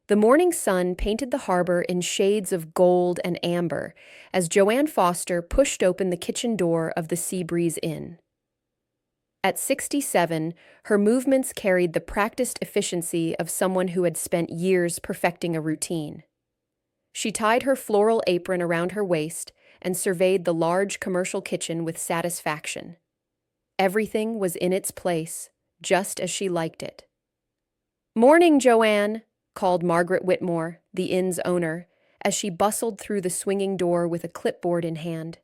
The morning sun painted the harbor in shades of gold and amber as Joanne Foster pushed open the kitchen door of the Seabreeze Inn. At 67, her movements carried the practiced efficiency of someone who had spent years perfecting a routine. She tied her floral apron around her waist and surveyed the large commercial kitchen with satisfaction. Everything was in its place, just as she liked it. "Morning, Joanne," called Margaret Whitmore, the inn's owner, as she bustled through the swinging door with a clipboard in hand.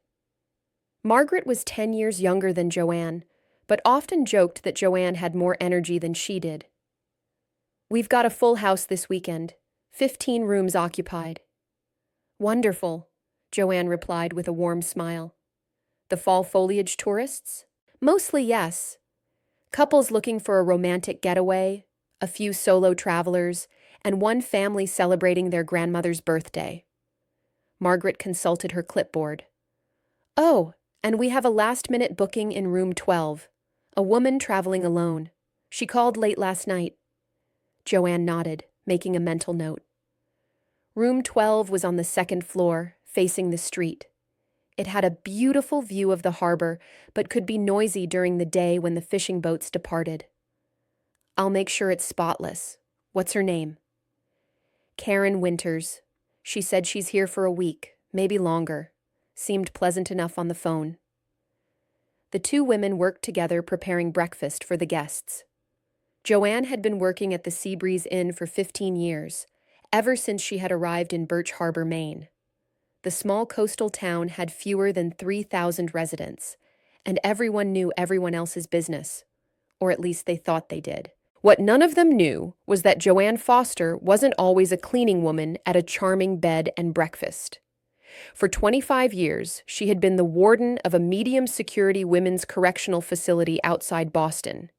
Margaret was 10 years younger than Joanne, but often joked that Joanne had more energy than she did. "We've got a full house this weekend, 15 rooms occupied." "Wonderful," Joanne replied with a warm smile. "The fall foliage tourists?" "Mostly, yes. Couples looking for a romantic getaway, a few solo travelers, and one family celebrating their grandmother's birthday." Margaret consulted her clipboard. "Oh, and we have a last-minute booking in room 12. A woman traveling alone. She called late last night." Joanne nodded, making a mental note. Room 12 was on the second floor, facing the street. It had a beautiful view of the harbor, but could be noisy during the day when the fishing boats departed. "I'll make sure it's spotless. What's her name?" "Karen Winters. She said she's here for a week, maybe longer. Seemed pleasant enough on the phone." The two women worked together preparing breakfast for the guests. Joanne had been working at the Seabreeze Inn for 15 years, ever since she had arrived in Birch Harbor, Maine. The small coastal town had fewer than 3,000 residents, and everyone knew everyone else's business, or at least they thought they did. What none of them knew was that Joanne Foster wasn't always a cleaning woman at a charming bed and breakfast. For 25 years, she had been the warden of a medium-security women's correctional facility outside Boston.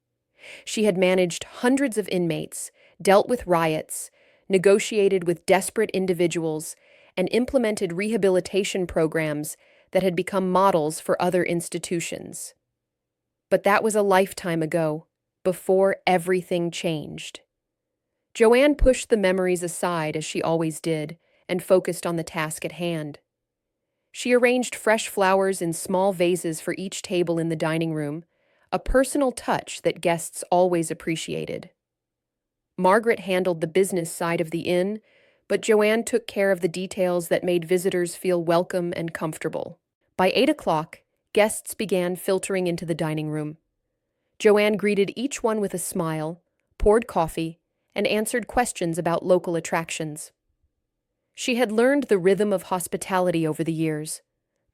She had managed hundreds of inmates, dealt with riots, negotiated with desperate individuals, and implemented rehabilitation programs that had become models for other institutions. But that was a lifetime ago, before everything changed. Joanne pushed the memories aside, as she always did, and focused on the task at hand. She arranged fresh flowers in small vases for each table in the dining room, a personal touch that guests always appreciated. Margaret handled the business side of the inn, but Joanne took care of the details that made visitors feel welcome and comfortable. By 8 o'clock, guests began filtering into the dining room. Joanne greeted each one with a smile, poured coffee, and answered questions about local attractions. She had learned the rhythm of hospitality over the years,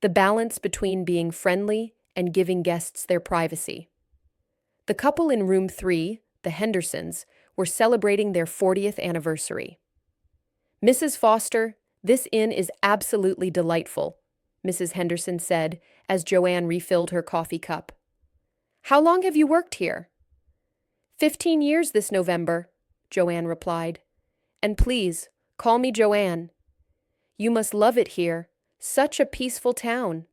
the balance between being friendly and giving guests their privacy. The couple in room 3, the Hendersons, were celebrating their 40th anniversary. "Mrs. Foster, this inn is absolutely delightful," Mrs. Henderson said as Joanne refilled her coffee cup. "How long have you worked here?" 15 years this November," Joanne replied. "And please, call me Joanne. You must love it here. Such a peaceful town."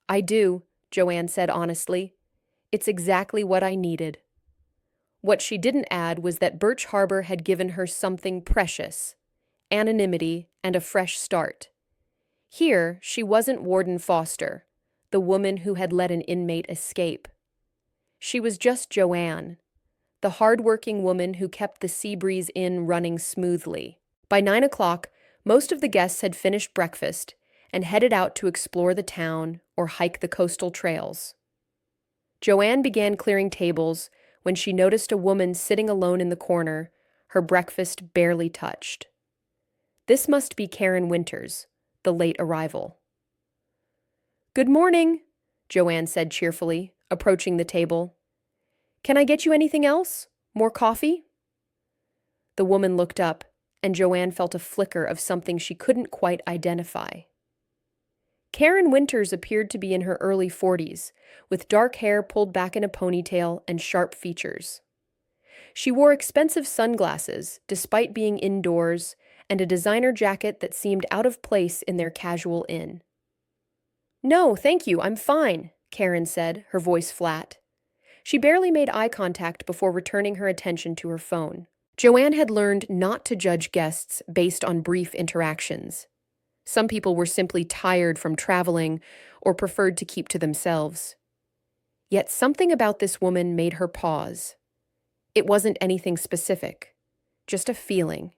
"I do," Joanne said honestly. "It's exactly what I needed." What she didn't add was that Birch Harbor had given her something precious: anonymity and a fresh start. Here, she wasn't Warden Foster, the woman who had let an inmate escape. She was just Joanne, the hard-working woman who kept the Seabreeze Inn running smoothly. By 9 o'clock, most of the guests had finished breakfast and headed out to explore the town or hike the coastal trails. Joanne began clearing tables when she noticed a woman sitting alone in the corner, her breakfast barely touched. This must be Karen Winters, the late arrival. "Good morning," Joanne said cheerfully, approaching the table. "Can I get you anything else? More coffee?" The woman looked up, and Joanne felt a flicker of something she couldn't quite identify. Karen Winters appeared to be in her early 40s, with dark hair pulled back in a ponytail and sharp features. She wore expensive sunglasses, despite being indoors, and a designer jacket that seemed out of place in their casual inn. "No, thank you, I'm fine," Karen said, her voice flat. She barely made eye contact before returning her attention to her phone. Joanne had learned not to judge guests based on brief interactions. Some people were simply tired from traveling or preferred to keep to themselves. Yet something about this woman made her pause. It wasn't anything specific, just a feeling,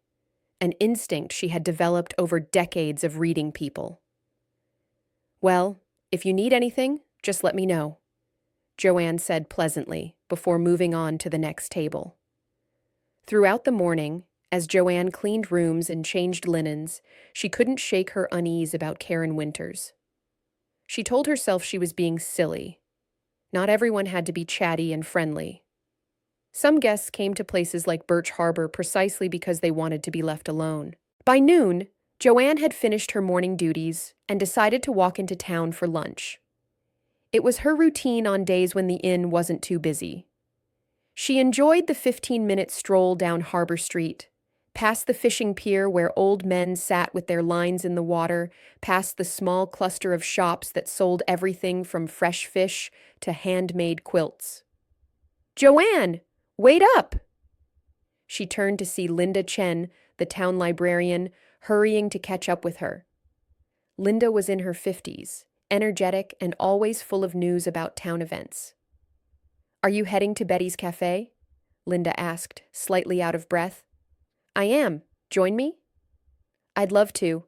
an instinct she had developed over decades of reading people. "Well, if you need anything, just let me know," Joanne said pleasantly before moving on to the next table. Throughout the morning, as Joanne cleaned rooms and changed linens, she couldn't shake her unease about Karen Winters. She told herself she was being silly. Not everyone had to be chatty and friendly. Some guests came to places like Birch Harbor precisely because they wanted to be left alone. By noon, Joanne had finished her morning duties and decided to walk into town for lunch. It was her routine on days when the inn wasn't too busy. She enjoyed the 15-minute stroll down Harbor Street, past the fishing pier where old men sat with their lines in the water, past the small cluster of shops that sold everything from fresh fish to handmade quilts. "Joanne, wait up!" She turned to see Linda Chen, the town librarian, hurrying to catch up with her. Linda was in her 50s, energetic and always full of news about town events. "Are you heading to Betty's Cafe?" Linda asked, slightly out of breath. "I am. Join me?" "I'd love to.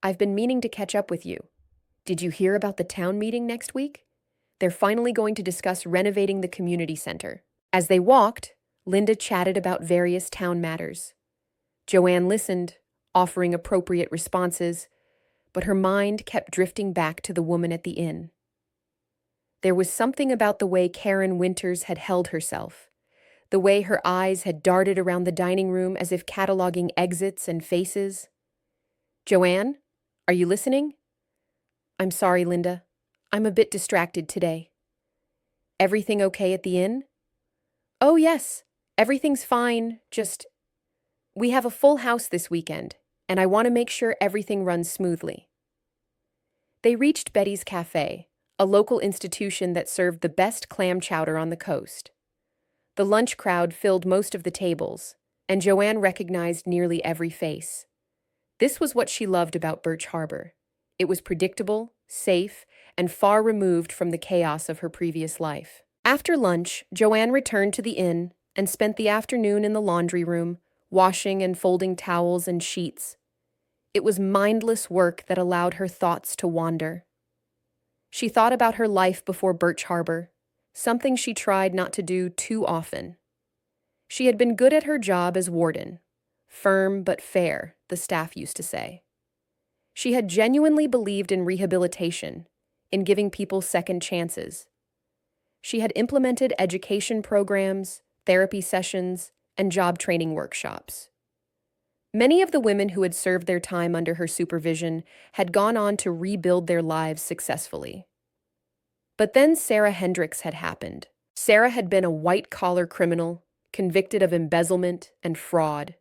I've been meaning to catch up with you. Did you hear about the town meeting next week? They're finally going to discuss renovating the community center." As they walked, Linda chatted about various town matters. Joanne listened, offering appropriate responses, but her mind kept drifting back to the woman at the inn. There was something about the way Karen Winters had held herself, the way her eyes had darted around the dining room as if cataloging exits and faces. "Joanne, are you listening?" "I'm sorry, Linda. I'm a bit distracted today." "Everything okay at the inn?" "Oh, yes. Everything's fine. We have a full house this weekend, and I want to make sure everything runs smoothly." They reached Betty's Cafe, a local institution that served the best clam chowder on the coast. The lunch crowd filled most of the tables, and Joanne recognized nearly every face. This was what she loved about Birch Harbor. It was predictable, safe, and far removed from the chaos of her previous life. After lunch, Joanne returned to the inn and spent the afternoon in the laundry room, washing and folding towels and sheets. It was mindless work that allowed her thoughts to wander. She thought about her life before Birch Harbor, something she tried not to do too often. She had been good at her job as warden. Firm but fair, the staff used to say. She had genuinely believed in rehabilitation, in giving people second chances. She had implemented education programs, therapy sessions, and job training workshops. Many of the women who had served their time under her supervision had gone on to rebuild their lives successfully. But then Sarah Hendricks had happened. Sarah had been a white-collar criminal, convicted of embezzlement and fraud.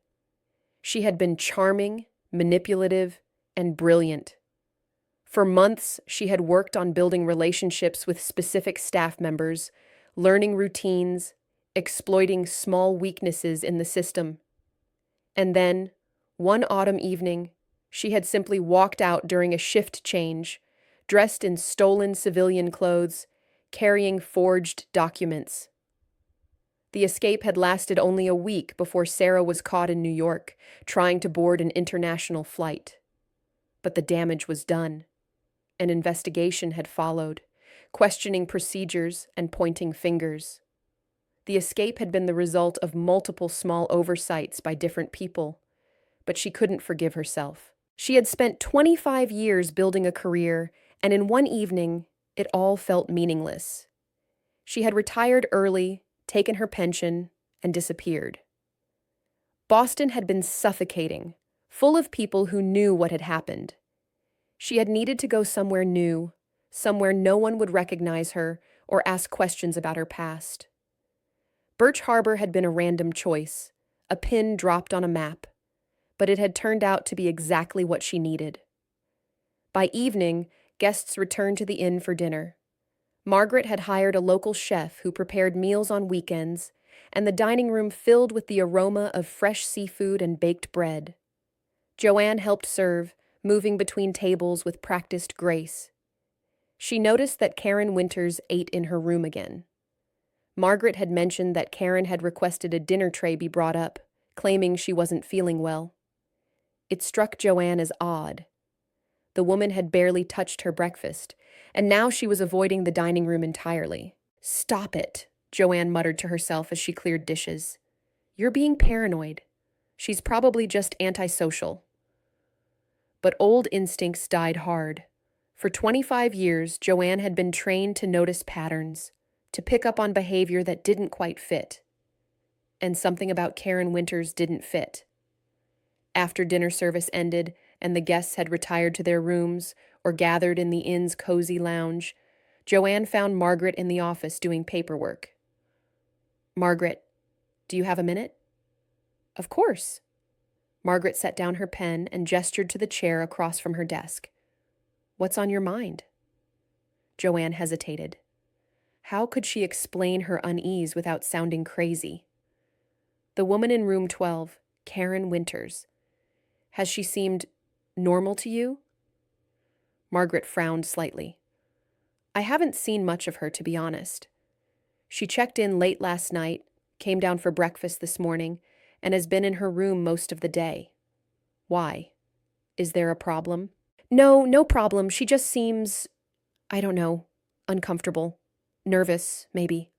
She had been charming, manipulative, and brilliant. For months, she had worked on building relationships with specific staff members, learning routines, exploiting small weaknesses in the system. And then, one autumn evening, she had simply walked out during a shift change, dressed in stolen civilian clothes, carrying forged documents. The escape had lasted only a week before Sarah was caught in New York, trying to board an international flight. But the damage was done. An investigation had followed, questioning procedures and pointing fingers. The escape had been the result of multiple small oversights by different people, but she couldn't forgive herself. She had spent 25 years building a career, and in one evening, it all felt meaningless. She had retired early, taken her pension, and disappeared. Boston had been suffocating, full of people who knew what had happened. She had needed to go somewhere new, somewhere no one would recognize her or ask questions about her past. Birch Harbor had been a random choice, a pin dropped on a map, but it had turned out to be exactly what she needed. By evening, guests returned to the inn for dinner. Margaret had hired a local chef who prepared meals on weekends, and the dining room filled with the aroma of fresh seafood and baked bread. Joanne helped serve, moving between tables with practiced grace. She noticed that Karen Winters ate in her room again. Margaret had mentioned that Karen had requested a dinner tray be brought up, claiming she wasn't feeling well. It struck Joanne as odd. The woman had barely touched her breakfast, and now she was avoiding the dining room entirely. "Stop it," Joanne muttered to herself as she cleared dishes. "You're being paranoid. She's probably just antisocial." But old instincts died hard. For 25 years, Joanne had been trained to notice patterns, to pick up on behavior that didn't quite fit. And something about Karen Winters didn't fit. After dinner service ended and the guests had retired to their rooms or gathered in the inn's cozy lounge, Joanne found Margaret in the office doing paperwork. "Margaret, do you have a minute?" "Of course." Margaret set down her pen and gestured to the chair across from her desk. "What's on your mind?" Joanne hesitated. How could she explain her unease without sounding crazy? The woman in room 12, Karen Winters. Has she seemed normal to you? Margaret frowned slightly. "I haven't seen much of her, to be honest. She checked in late last night, came down for breakfast this morning, and has been in her room most of the day. Why? Is there a problem?" "No, no problem. She just seems, I don't know, uncomfortable. Nervous, maybe."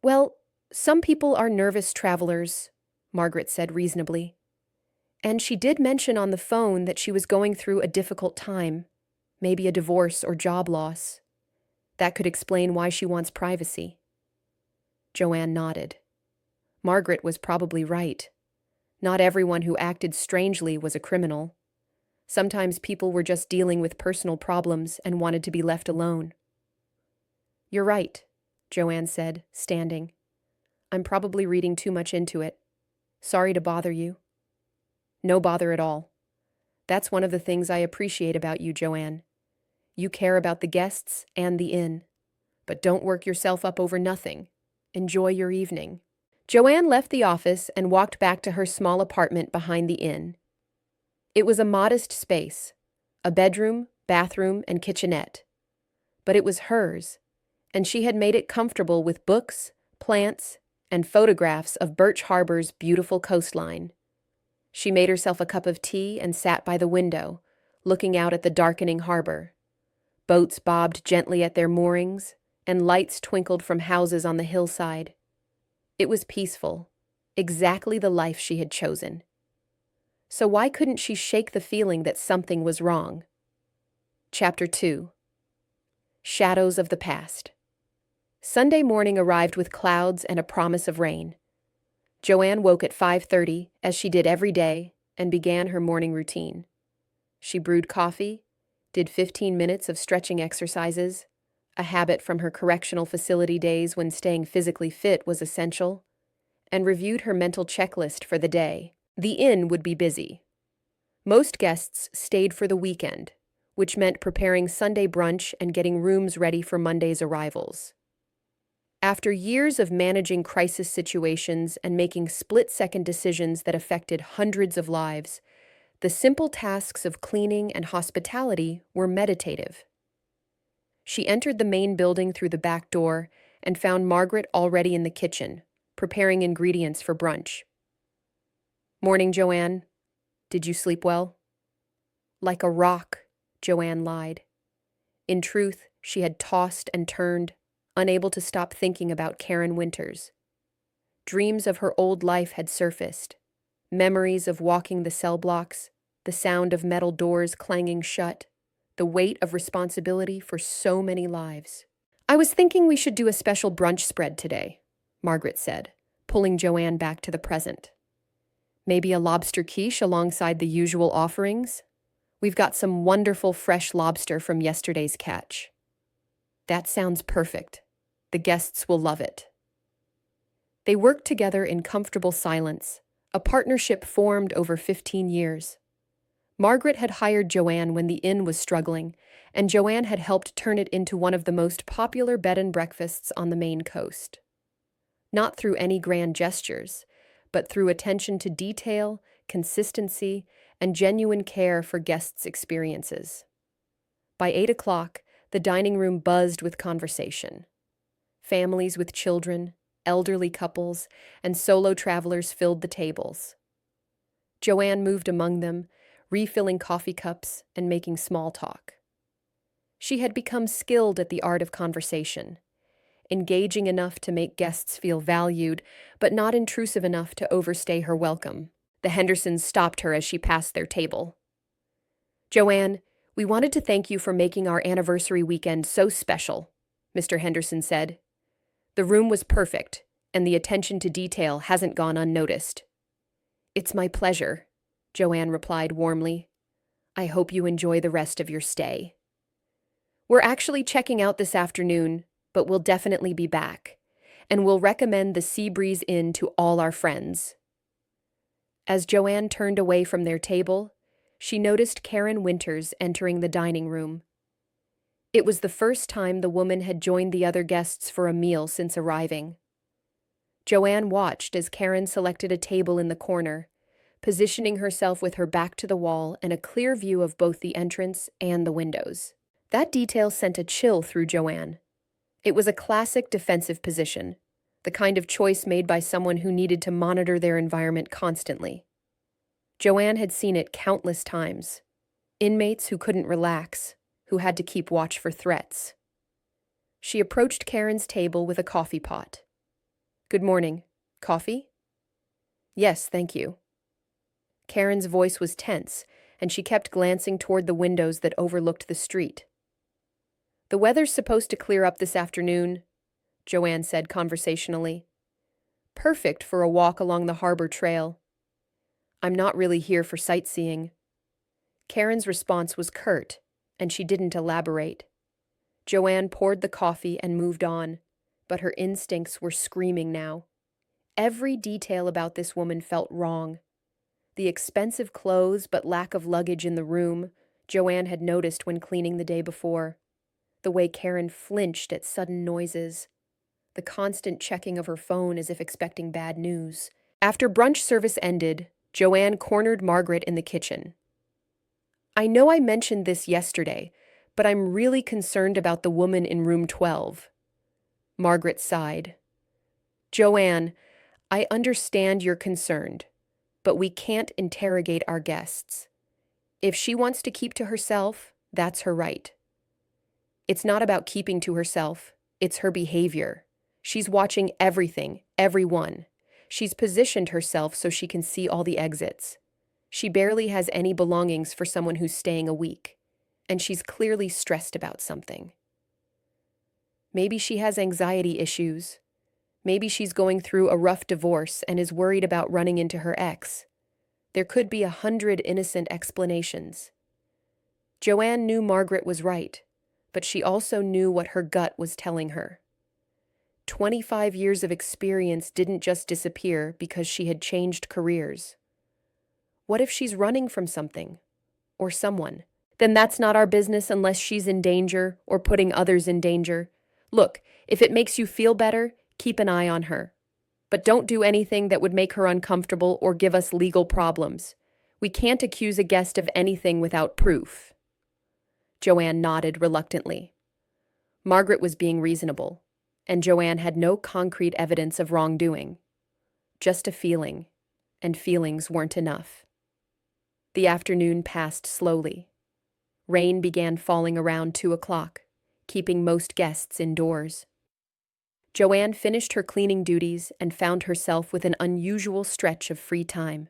"Well, some people are nervous travelers," Margaret said reasonably. "And she did mention on the phone that she was going through a difficult time, maybe a divorce or job loss. That could explain why she wants privacy." Joanne nodded. Margaret was probably right. Not everyone who acted strangely was a criminal. Sometimes people were just dealing with personal problems and wanted to be left alone. "You're right," Joanne said, standing. "I'm probably reading too much into it. Sorry to bother you." "No bother at all. That's one of the things I appreciate about you, Joanne. You care about the guests and the inn. But don't work yourself up over nothing. Enjoy your evening." Joanne left the office and walked back to her small apartment behind the inn. It was a modest space, a bedroom, bathroom, and kitchenette. But it was hers, and she had made it comfortable with books, plants, and photographs of Birch Harbor's beautiful coastline. She made herself a cup of tea and sat by the window, looking out at the darkening harbor. Boats bobbed gently at their moorings, and lights twinkled from houses on the hillside. It was peaceful, exactly the life she had chosen. So why couldn't she shake the feeling that something was wrong? Chapter 2. Shadows of the Past. Sunday morning arrived with clouds and a promise of rain. Joanne woke at 5:30, as she did every day, and began her morning routine. She brewed coffee, did 15 minutes of stretching exercises, a habit from her correctional facility days when staying physically fit was essential, and reviewed her mental checklist for the day. The inn would be busy. Most guests stayed for the weekend, which meant preparing Sunday brunch and getting rooms ready for Monday's arrivals. After years of managing crisis situations and making split-second decisions that affected hundreds of lives, the simple tasks of cleaning and hospitality were meditative. She entered the main building through the back door and found Margaret already in the kitchen, preparing ingredients for brunch. "Morning, Joanne. Did you sleep well?" "Like a rock," Joanne lied. In truth, she had tossed and turned, unable to stop thinking about Karen Winters. Dreams of her old life had surfaced. Memories of walking the cell blocks, the sound of metal doors clanging shut, the weight of responsibility for so many lives. "I was thinking we should do a special brunch spread today," Margaret said, pulling Joanne back to the present. "Maybe a lobster quiche alongside the usual offerings? We've got some wonderful fresh lobster from yesterday's catch." "That sounds perfect. The guests will love it." They worked together in comfortable silence, a partnership formed over 15 years. Margaret had hired Joanne when the inn was struggling, and Joanne had helped turn it into one of the most popular bed and breakfasts on the Maine coast. not through any grand gestures, but through attention to detail, consistency, and genuine care for guests' experiences. By 8 o'clock, the dining room buzzed with conversation. Families with children, elderly couples, and solo travelers filled the tables. Joanne moved among them, refilling coffee cups and making small talk. She had become skilled at the art of conversation, engaging enough to make guests feel valued, but not intrusive enough to overstay her welcome. The Hendersons stopped her as she passed their table. "Joanne, we wanted to thank you for making our anniversary weekend so special," Mr. Henderson said. "The room was perfect, and the attention to detail hasn't gone unnoticed." "It's my pleasure," Joanne replied warmly. "I hope you enjoy the rest of your stay." "We're actually checking out this afternoon, but we'll definitely be back, and we'll recommend the Sea Breeze Inn to all our friends." As Joanne turned away from their table, she noticed Karen Winters entering the dining room. It was the first time the woman had joined the other guests for a meal since arriving. Joanne watched as Karen selected a table in the corner, positioning herself with her back to the wall and a clear view of both the entrance and the windows. That detail sent a chill through Joanne. It was a classic defensive position, the kind of choice made by someone who needed to monitor their environment constantly. Joanne had seen it countless times. Inmates who couldn't relax, who had to keep watch for threats. She approached Karen's table with a coffee pot. "Good morning. Coffee?" "Yes, thank you." Karen's voice was tense, and she kept glancing toward the windows that overlooked the street. "The weather's supposed to clear up this afternoon," Joanne said conversationally. "Perfect for a walk along the harbor trail." "I'm not really here for sightseeing." Karen's response was curt, and she didn't elaborate. Joanne poured the coffee and moved on, but her instincts were screaming now. Every detail about this woman felt wrong. The expensive clothes but lack of luggage in the room, Joanne had noticed when cleaning the day before. The way Karen flinched at sudden noises. The constant checking of her phone as if expecting bad news. After brunch service ended, Joanne cornered Margaret in the kitchen. "I know I mentioned this yesterday, but I'm really concerned about the woman in room 12. Margaret sighed. "Joanne, I understand you're concerned, but we can't interrogate our guests. If she wants to keep to herself, that's her right. It's not about keeping to herself, it's her behavior. She's watching everything, everyone. She's positioned herself so she can see all the exits. She barely has any belongings for someone who's staying a week, and she's clearly stressed about something. Maybe she has anxiety issues. Maybe she's going through a rough divorce and is worried about running into her ex. There could be 100 innocent explanations." Joanne knew Margaret was right, but she also knew what her gut was telling her. 25 years of experience didn't just disappear because she had changed careers. What if she's running from something or someone? Then that's not our business unless she's in danger or putting others in danger. Look, if it makes you feel better, keep an eye on her. But don't do anything that would make her uncomfortable or give us legal problems. We can't accuse a guest of anything without proof." Joanne nodded reluctantly. Margaret was being reasonable, and Joanne had no concrete evidence of wrongdoing. Just a feeling, and feelings weren't enough. The afternoon passed slowly. Rain began falling around 2 o'clock, keeping most guests indoors. Joanne finished her cleaning duties and found herself with an unusual stretch of free time.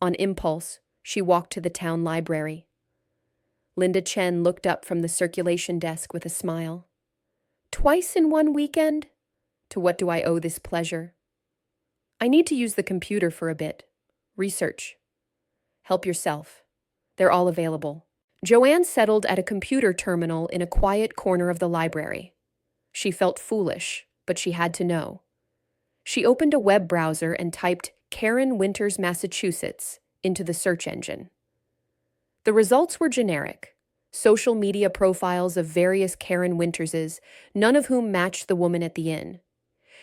On impulse, she walked to the town library. Linda Chen looked up from the circulation desk with a smile. "Twice in one weekend? To what do I owe this pleasure?" "I need to use the computer for a bit. Research." "Help yourself. They're all available." Joanne settled at a computer terminal in a quiet corner of the library. She felt foolish, but she had to know. She opened a web browser and typed Karen Winters, Massachusetts into the search engine. The results were generic. Social media profiles of various Karen Winterses, none of whom matched the woman at the inn.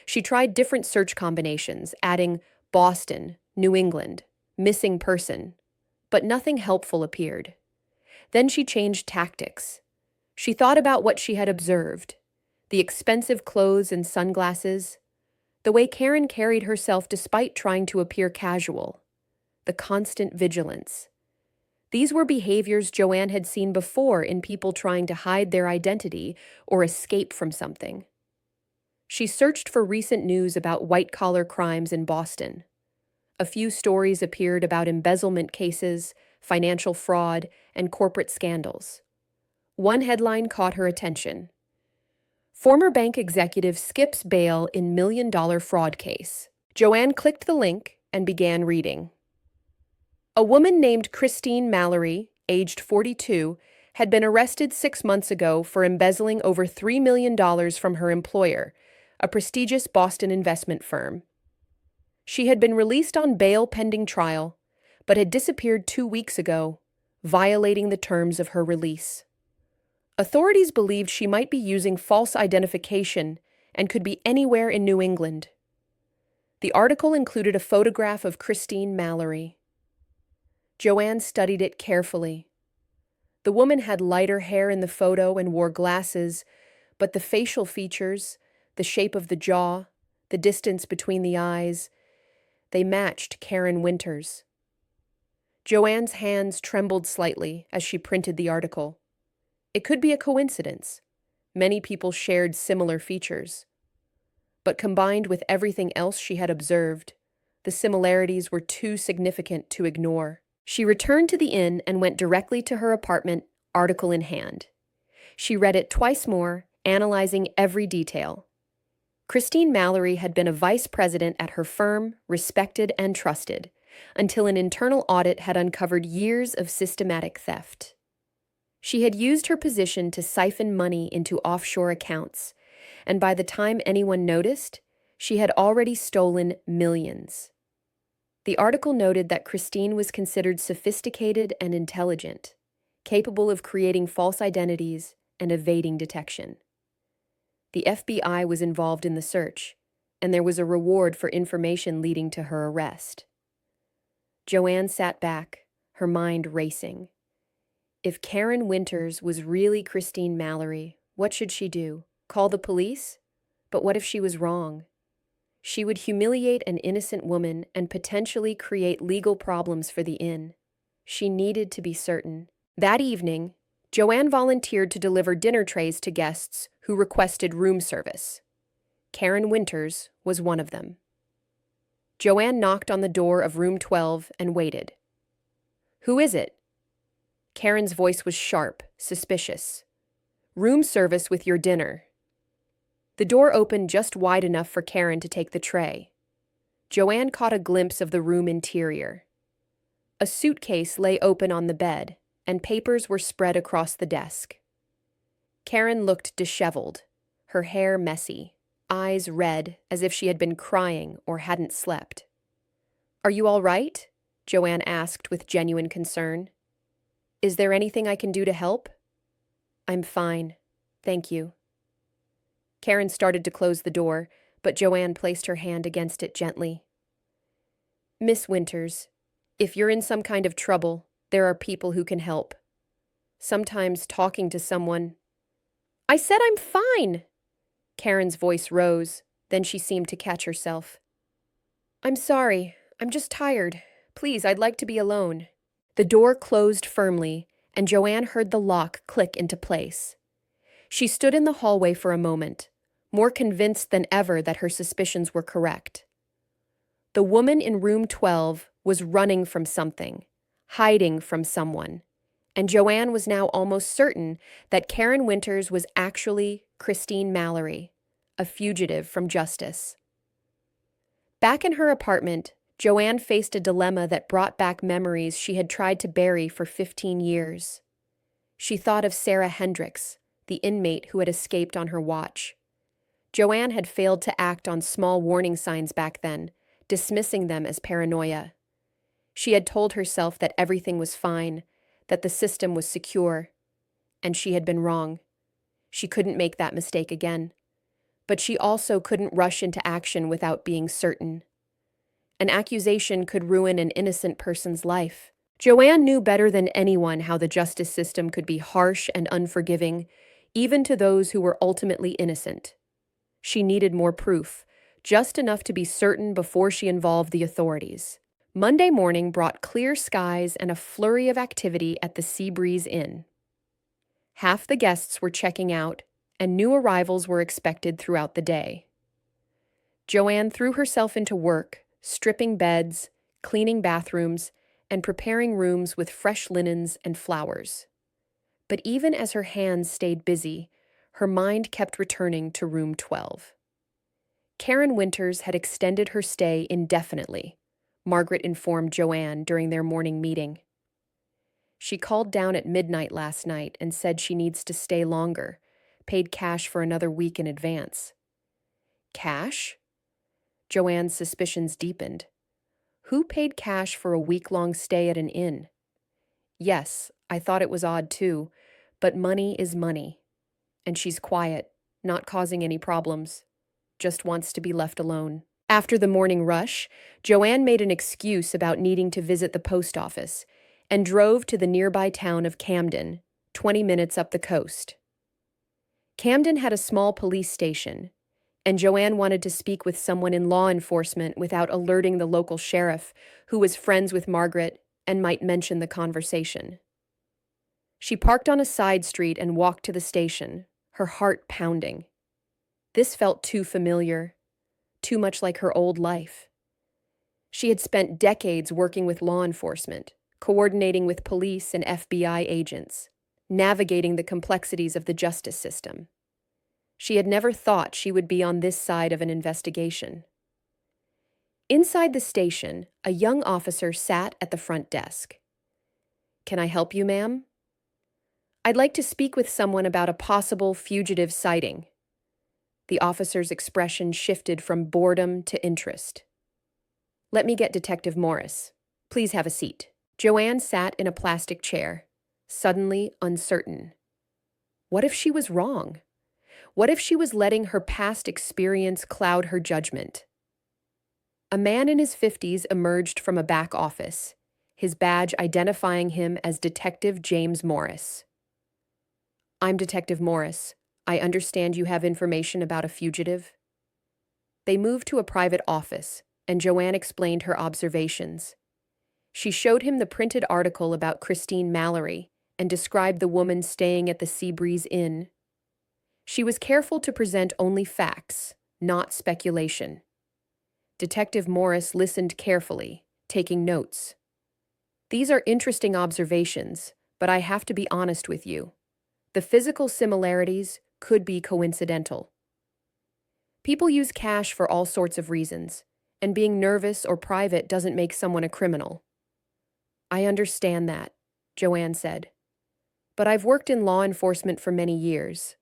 She tried different search combinations, adding Boston, New England, missing person, but nothing helpful appeared. Then she changed tactics. She thought about what she had observed: the expensive clothes and sunglasses, the way Karen carried herself despite trying to appear casual, the constant vigilance. These were behaviors Joanne had seen before in people trying to hide their identity or escape from something. She searched for recent news about white-collar crimes in Boston. A few stories appeared about embezzlement cases, financial fraud, and corporate scandals. One headline caught her attention: Former bank executive skips bail in million-dollar fraud case. Joanne clicked the link and began reading. A woman named Christine Mallory, aged 42, had been arrested 6 months ago for embezzling over $3 million from her employer, a prestigious Boston investment firm. She had been released on bail pending trial, but had disappeared 2 weeks ago, violating the terms of her release. Authorities believed she might be using false identification and could be anywhere in New England. The article included a photograph of Christine Mallory. Joanne studied it carefully. The woman had lighter hair in the photo and wore glasses, but the facial features, the shape of the jaw, the distance between the eyes, they matched Karen Winters. Joanne's hands trembled slightly as she printed the article. It could be a coincidence. Many people shared similar features. But combined with everything else she had observed, the similarities were too significant to ignore. She returned to the inn and went directly to her apartment, article in hand. She read it twice more, analyzing every detail. Christine Mallory had been a vice president at her firm, respected and trusted, until an internal audit had uncovered years of systematic theft. She had used her position to siphon money into offshore accounts, and by the time anyone noticed, she had already stolen millions. The article noted that Christine was considered sophisticated and intelligent, capable of creating false identities and evading detection. The FBI was involved in the search, and there was a reward for information leading to her arrest. Joanne sat back, her mind racing. If Karen Winters was really Christine Mallory, what should she do? Call the police? But what if she was wrong? She would humiliate an innocent woman and potentially create legal problems for the inn. She needed to be certain. That evening, Joanne volunteered to deliver dinner trays to guests who requested room service. Karen Winters was one of them. Joanne knocked on the door of room 12 and waited. "Who is it?" Karen's voice was sharp, suspicious. "Room service with your dinner." The door opened just wide enough for Karen to take the tray. Joanne caught a glimpse of the room interior. A suitcase lay open on the bed, and papers were spread across the desk. Karen looked disheveled, her hair messy, eyes red as if she had been crying or hadn't slept. "Are you all right?" Joanne asked with genuine concern. "Is there anything I can do to help?" "I'm fine, thank you." Karen started to close the door, but Joanne placed her hand against it gently. "Miss Winters, if you're in some kind of trouble, there are people who can help. Sometimes talking to someone—" "I said I'm fine!" Karen's voice rose, then she seemed to catch herself. "I'm sorry, I'm just tired. Please, I'd like to be alone." The door closed firmly, and Joanne heard the lock click into place. She stood in the hallway for a moment, more convinced than ever that her suspicions were correct. The woman in room 12 was running from something, hiding from someone, and Joanne was now almost certain that Karen Winters was actually Christine Mallory, a fugitive from justice. Back in her apartment, Joanne faced a dilemma that brought back memories she had tried to bury for 15 years. She thought of Sarah Hendricks, the inmate who had escaped on her watch. Joanne had failed to act on small warning signs back then, dismissing them as paranoia. She had told herself that everything was fine, that the system was secure, and she had been wrong. She couldn't make that mistake again. But she also couldn't rush into action without being certain. An accusation could ruin an innocent person's life. Joanne knew better than anyone how the justice system could be harsh and unforgiving, even to those who were ultimately innocent. She needed more proof, just enough to be certain before she involved the authorities. Monday morning brought clear skies and a flurry of activity at the Seabreeze Inn. Half the guests were checking out, and new arrivals were expected throughout the day. Joanne threw herself into work, stripping beds, cleaning bathrooms, and preparing rooms with fresh linens and flowers. But even as her hands stayed busy, her mind kept returning to room 12. Karen Winters had extended her stay indefinitely, Margaret informed Joanne during their morning meeting. She called down at midnight last night and said she needs to stay longer, paid cash for another week in advance. Cash? Joanne's suspicions deepened. Who paid cash for a week-long stay at an inn? Yes, I thought it was odd too, but money is money. And she's quiet, not causing any problems, just wants to be left alone. After the morning rush, Joanne made an excuse about needing to visit the post office and drove to the nearby town of Camden, 20 minutes up the coast. Camden had a small police station, and Joanne wanted to speak with someone in law enforcement without alerting the local sheriff, who was friends with Margaret and might mention the conversation. She parked on a side street and walked to the station, her heart pounding. This felt too familiar, too much like her old life. She had spent decades working with law enforcement, coordinating with police and FBI agents, navigating the complexities of the justice system. She had never thought she would be on this side of an investigation. Inside the station, a young officer sat at the front desk. "Can I help you, ma'am?" "I'd like to speak with someone about a possible fugitive sighting." The officer's expression shifted from boredom to interest. "Let me get Detective Morris. Please have a seat." Joanne sat in a plastic chair, suddenly uncertain. What if she was wrong? What if she was letting her past experience cloud her judgment? A man in his 50s emerged from a back office, his badge identifying him as Detective James Morris. "I'm Detective Morris. I understand you have information about a fugitive." They moved to a private office, and Joanne explained her observations. She showed him the printed article about Christine Mallory and described the woman staying at the Seabreeze Inn. She was careful to present only facts, not speculation. Detective Morris listened carefully, taking notes. "These are interesting observations, but I have to be honest with you. The physical similarities could be coincidental. People use cash for all sorts of reasons, and being nervous or private doesn't make someone a criminal." "I understand that," Joanne said. "But I've worked in law enforcement for many years.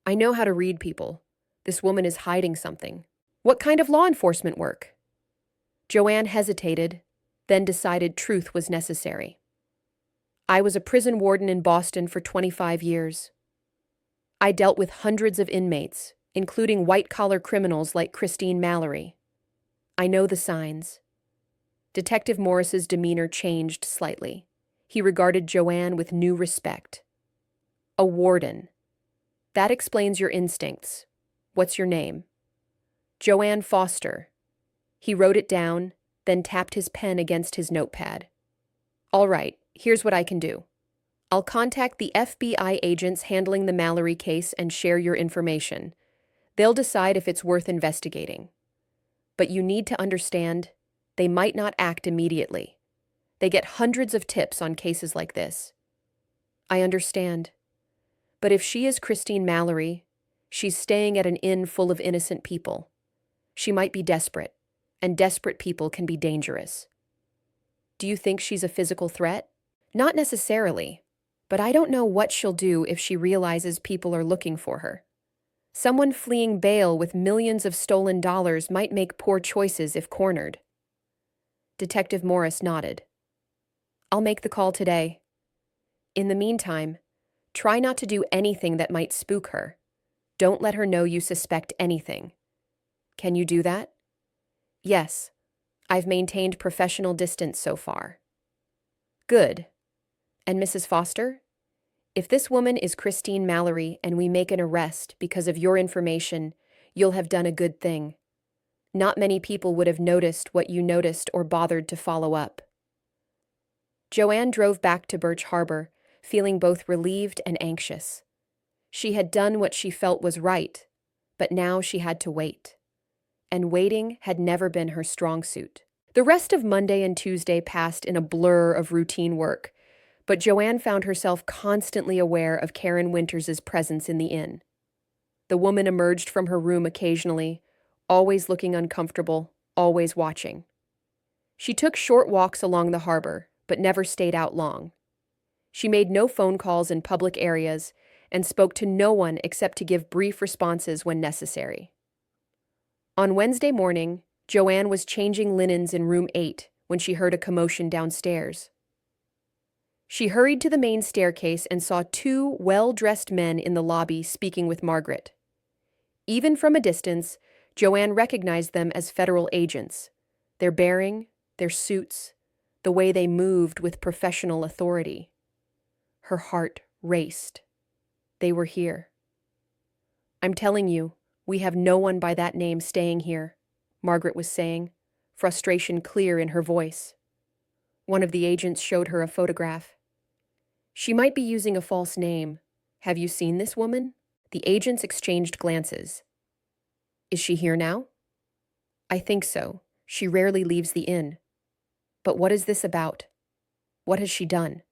I know how to read people. This woman is hiding something." "What kind of law enforcement work?" Joanne hesitated, then decided truth was necessary. "I was a prison warden in Boston for 25 years. I dealt with hundreds of inmates, including white-collar criminals like Christine Mallory. I know the signs." Detective Morris's demeanor changed slightly. He regarded Joanne with new respect. "A warden. That explains your instincts. What's your name?" "Joanne Foster." He wrote it down, then tapped his pen against his notepad. "All right, here's what I can do. I'll contact the FBI agents handling the Mallory case and share your information. They'll decide if it's worth investigating. But you need to understand, they might not act immediately. They get hundreds of tips on cases like this." "I understand. But if she is Christine Mallory, she's staying at an inn full of innocent people. She might be desperate, and desperate people can be dangerous." "Do you think she's a physical threat?" "Not necessarily, but I don't know what she'll do if she realizes people are looking for her. Someone fleeing bail with millions of stolen dollars might make poor choices if cornered." Detective Morris nodded. "I'll make the call today. In the meantime, try not to do anything that might spook her. Don't let her know you suspect anything. Can you do that? Yes. I've maintained professional distance so far. Good. And Mrs. Foster? If this woman is Christine Mallory and we make an arrest because of your information, you'll have done a good thing. Not many people would have noticed what you noticed or bothered to follow up. Joanne drove back to Birch Harbor, feeling both relieved and anxious. She had done what she felt was right, but now she had to wait. And waiting had never been her strong suit. The rest of Monday and Tuesday passed in a blur of routine work, but Joanne found herself constantly aware of Karen Winters's presence in the inn. The woman emerged from her room occasionally, always looking uncomfortable, always watching. She took short walks along the harbor, but never stayed out long. She made no phone calls in public areas and spoke to no one except to give brief responses when necessary. On Wednesday morning, Joanne was changing linens in room 8 when she heard a commotion downstairs. She hurried to the main staircase and saw two well-dressed men in the lobby speaking with Margaret. Even from a distance, Joanne recognized them as federal agents. Their bearing, their suits, the way they moved with professional authority. Her heart raced. They were here. I'm telling you, we have no one by that name staying here, Margaret was saying, frustration clear in her voice. One of the agents showed her a photograph. She might be using a false name. Have you seen this woman? The agents exchanged glances. Is she here now? I think so. She rarely leaves the inn. But what is this about? What has she done?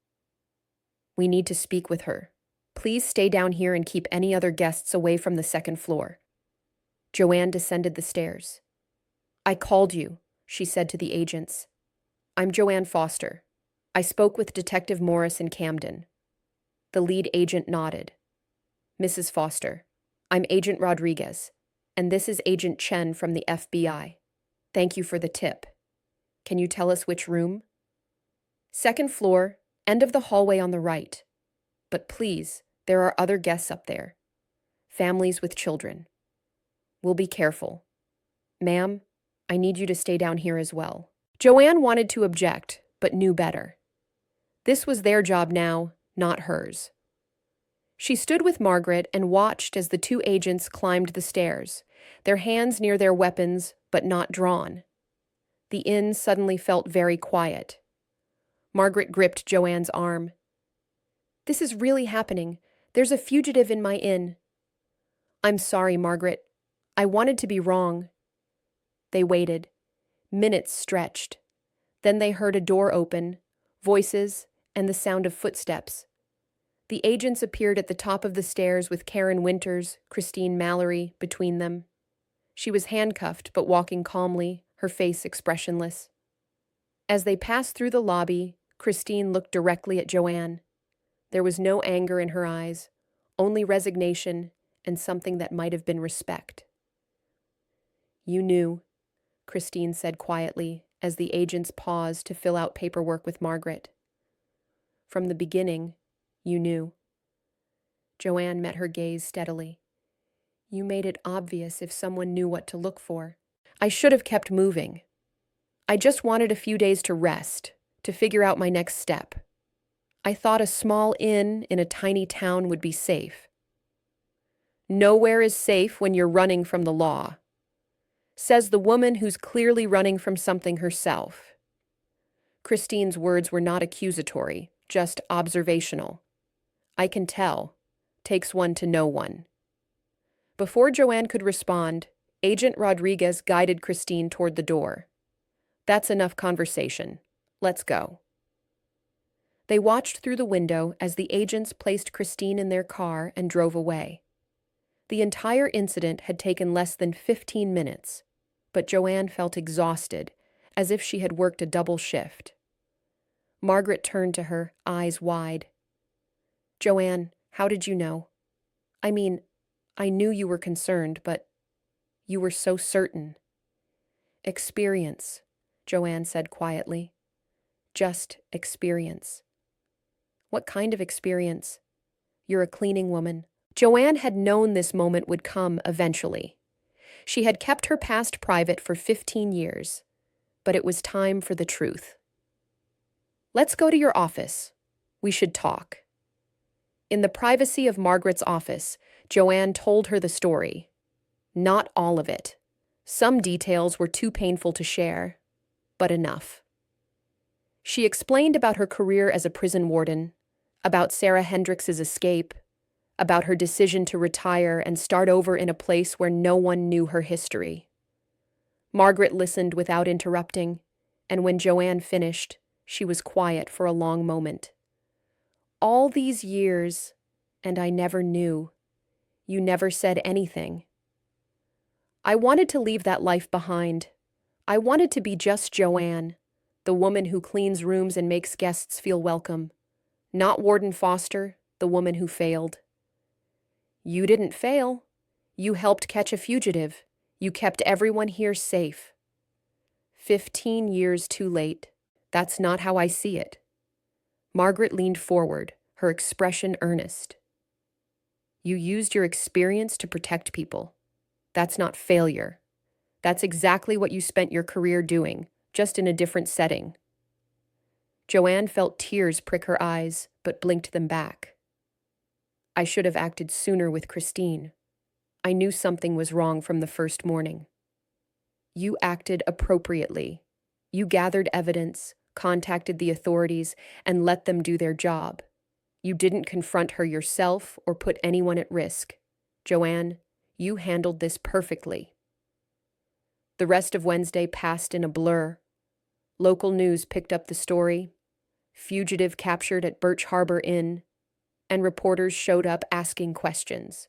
We need to speak with her. Please stay down here and keep any other guests away from the second floor. Joanne descended the stairs. I called you, she said to the agents. I'm Joanne Foster. I spoke with Detective Morris in Camden. The lead agent nodded. Mrs. Foster, I'm Agent Rodriguez, and this is Agent Chen from the FBI. Thank you for the tip. Can you tell us which room? Second floor, end of the hallway on the right. But please, there are other guests up there. Families with children. We'll be careful. Ma'am, I need you to stay down here as well. Joanne wanted to object, but knew better. This was their job now, not hers. She stood with Margaret and watched as the two agents climbed the stairs, their hands near their weapons, but not drawn. The inn suddenly felt very quiet. Margaret gripped Joanne's arm. This is really happening. There's a fugitive in my inn. I'm sorry, Margaret. I wanted to be wrong. They waited. Minutes stretched. Then they heard a door open, voices, and the sound of footsteps. The agents appeared at the top of the stairs with Karen Winters, Christine Mallory, between them. She was handcuffed but walking calmly, her face expressionless. As they passed through the lobby, Christine looked directly at Joanne. There was no anger in her eyes, only resignation and something that might have been respect. You knew, Christine said quietly as the agents paused to fill out paperwork with Margaret. From the beginning, you knew. Joanne met her gaze steadily. You made it obvious if someone knew what to look for. I should have kept moving. I just wanted a few days to rest, to figure out my next step. I thought a small inn in a tiny town would be safe. Nowhere is safe when you're running from the law, says the woman who's clearly running from something herself. Christine's words were not accusatory, just observational. I can tell. Takes one to know one. Before Joanne could respond, Agent Rodriguez guided Christine toward the door. That's enough conversation. Let's go. They watched through the window as the agents placed Christine in their car and drove away. The entire incident had taken less than 15 minutes, but Joanne felt exhausted, as if she had worked a double shift. Margaret turned to her, eyes wide. Joanne, how did you know? I mean, I knew you were concerned, but you were so certain. Experience, Joanne said quietly. Just experience. What kind of experience? You're a cleaning woman. Joanne had known this moment would come eventually. She had kept her past private for 15 years, but it was time for the truth. "Let's go to your office. We should talk." In the privacy of Margaret's office, Joanne told her the story. Not all of it. Some details were too painful to share, but enough. She explained about her career as a prison warden, about Sarah Hendricks's escape, about her decision to retire and start over in a place where no one knew her history. Margaret listened without interrupting, and when Joanne finished, she was quiet for a long moment. "All these years, and I never knew. You never said anything." "I wanted to leave that life behind. I wanted to be just Joanne, the woman who cleans rooms and makes guests feel welcome, not Warden Foster, the woman who failed." "You didn't fail. You helped catch a fugitive. You kept everyone here safe." 15 years too late. That's not how I see it." Margaret leaned forward, her expression earnest. "You used your experience to protect people. That's not failure. That's exactly what you spent your career doing, just in a different setting." Joanne felt tears prick her eyes, but blinked them back. "I should have acted sooner with Christine. I knew something was wrong from the first morning." "You acted appropriately. You gathered evidence, contacted the authorities, and let them do their job. You didn't confront her yourself or put anyone at risk. Joanne, you handled this perfectly." The rest of Wednesday passed in a blur. Local news picked up the story. Fugitive captured at Birch Harbor Inn, and reporters showed up asking questions.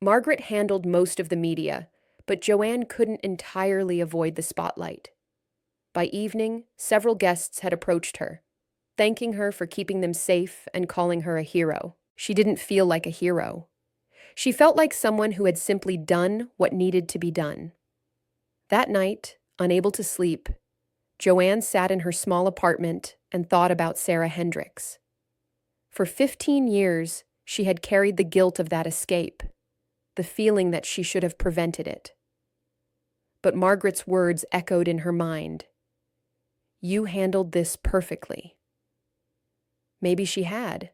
Margaret handled most of the media, but Joanne couldn't entirely avoid the spotlight. By evening, several guests had approached her, thanking her for keeping them safe and calling her a hero. She didn't feel like a hero. She felt like someone who had simply done what needed to be done. That night, unable to sleep, Joanne sat in her small apartment and thought about Sarah Hendricks. For 15 years, she had carried the guilt of that escape, the feeling that she should have prevented it. But Margaret's words echoed in her mind. "You handled this perfectly." Maybe she had.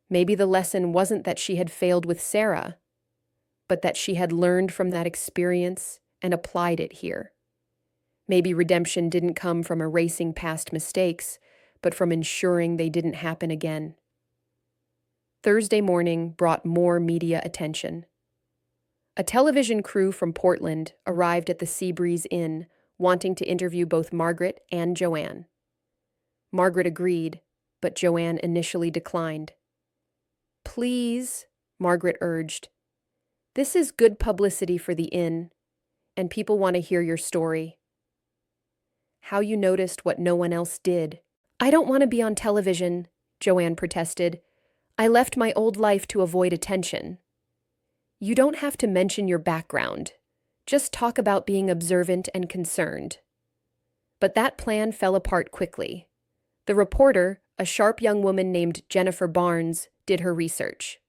Maybe the lesson wasn't that she had failed with Sarah, but that she had learned from that experience and applied it here. Maybe redemption didn't come from erasing past mistakes, but from ensuring they didn't happen again. Thursday morning brought more media attention. A television crew from Portland arrived at the Seabreeze Inn, wanting to interview both Margaret and Joanne. Margaret agreed, but Joanne initially declined. "Please," Margaret urged. "This is good publicity for the inn, and people want to hear your story. How you noticed what no one else did." "I don't want to be on television," Joanne protested. "I left my old life to avoid attention." "You don't have to mention your background. Just talk about being observant and concerned." But that plan fell apart quickly. The reporter, a sharp young woman named Jennifer Barnes, did her research.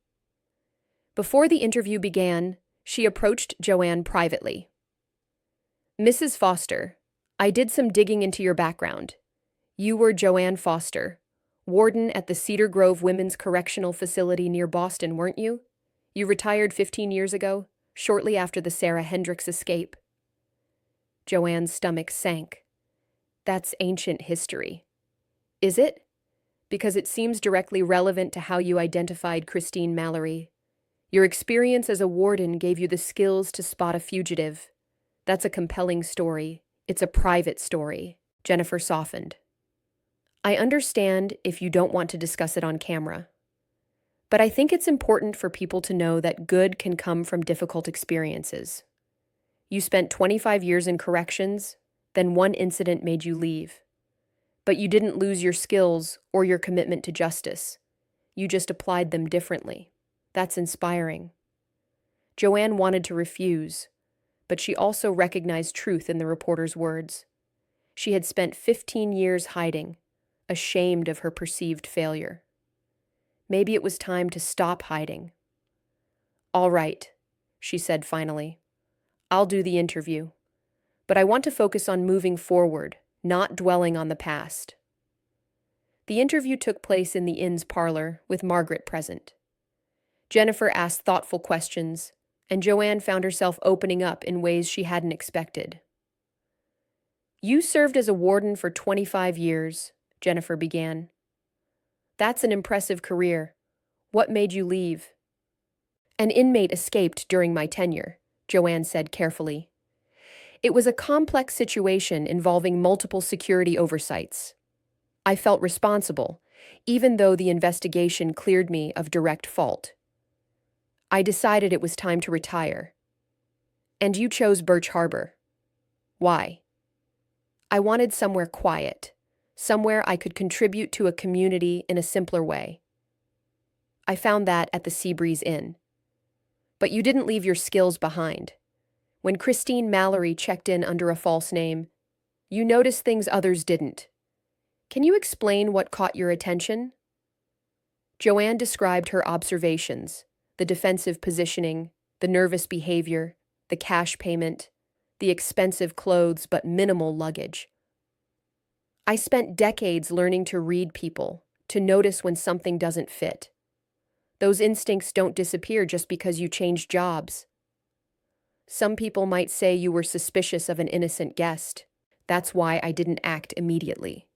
Before the interview began, she approached Joanne privately. "Mrs. Foster, I did some digging into your background. You were Joanne Foster, warden at the Cedar Grove Women's Correctional Facility near Boston, weren't you? You retired 15 years ago, shortly after the Sarah Hendricks escape." Joanne's stomach sank. "That's ancient history." "Is it? Because it seems directly relevant to how you identified Christine Mallory. Your experience as a warden gave you the skills to spot a fugitive. That's a compelling story. It's a private story." Jennifer softened. "I understand if you don't want to discuss it on camera. But I think it's important for people to know that good can come from difficult experiences. You spent 25 years in corrections, then one incident made you leave. But you didn't lose your skills or your commitment to justice. You just applied them differently. That's inspiring." Joanne wanted to refuse, but she also recognized truth in the reporter's words. She had spent 15 years hiding, ashamed of her perceived failure. Maybe it was time to stop hiding. All right, she said finally. I'll do the interview. But I want to focus on moving forward, not dwelling on the past. The interview took place in the inn's parlor, with Margaret present. Jennifer asked thoughtful questions, and Joanne found herself opening up in ways she hadn't expected. You served as a warden for 25 years, Jennifer began. That's an impressive career. What made you leave? An inmate escaped during my tenure, Joanne said carefully. It was a complex situation involving multiple security oversights. I felt responsible, even though the investigation cleared me of direct fault. I decided it was time to retire. And you chose Birch Harbor. Why? I wanted somewhere quiet, somewhere I could contribute to a community in a simpler way. I found that at the Seabreeze Inn. But you didn't leave your skills behind. When Christine Mallory checked in under a false name, you noticed things others didn't. Can you explain what caught your attention? Joanne described her observations, the defensive positioning, the nervous behavior, the cash payment, the expensive clothes but minimal luggage. I spent decades learning to read people, to notice when something doesn't fit. Those instincts don't disappear just because you change jobs. Some people might say you were suspicious of an innocent guest. That's why I didn't act immediately.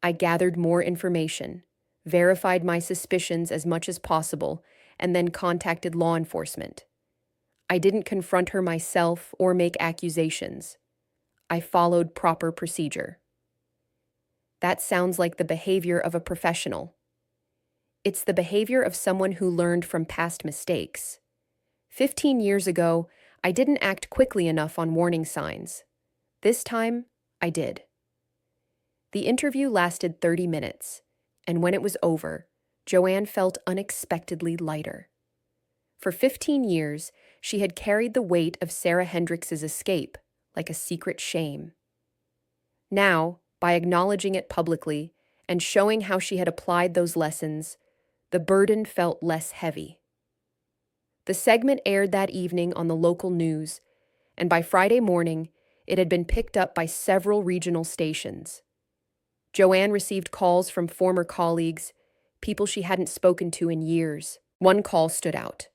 I gathered more information, verified my suspicions as much as possible, and then contacted law enforcement. I didn't confront her myself or make accusations. I followed proper procedure. That sounds like the behavior of a professional. It's the behavior of someone who learned from past mistakes. 15 years ago, I didn't act quickly enough on warning signs. This time, I did. The interview lasted 30 minutes, and when it was over, Joanne felt unexpectedly lighter. For 15 years, she had carried the weight of Sarah Hendricks's escape like a secret shame. Now, by acknowledging it publicly and showing how she had applied those lessons, the burden felt less heavy. The segment aired that evening on the local news, and by Friday morning, it had been picked up by several regional stations. Joanne received calls from former colleagues, people she hadn't spoken to in years. One call stood out.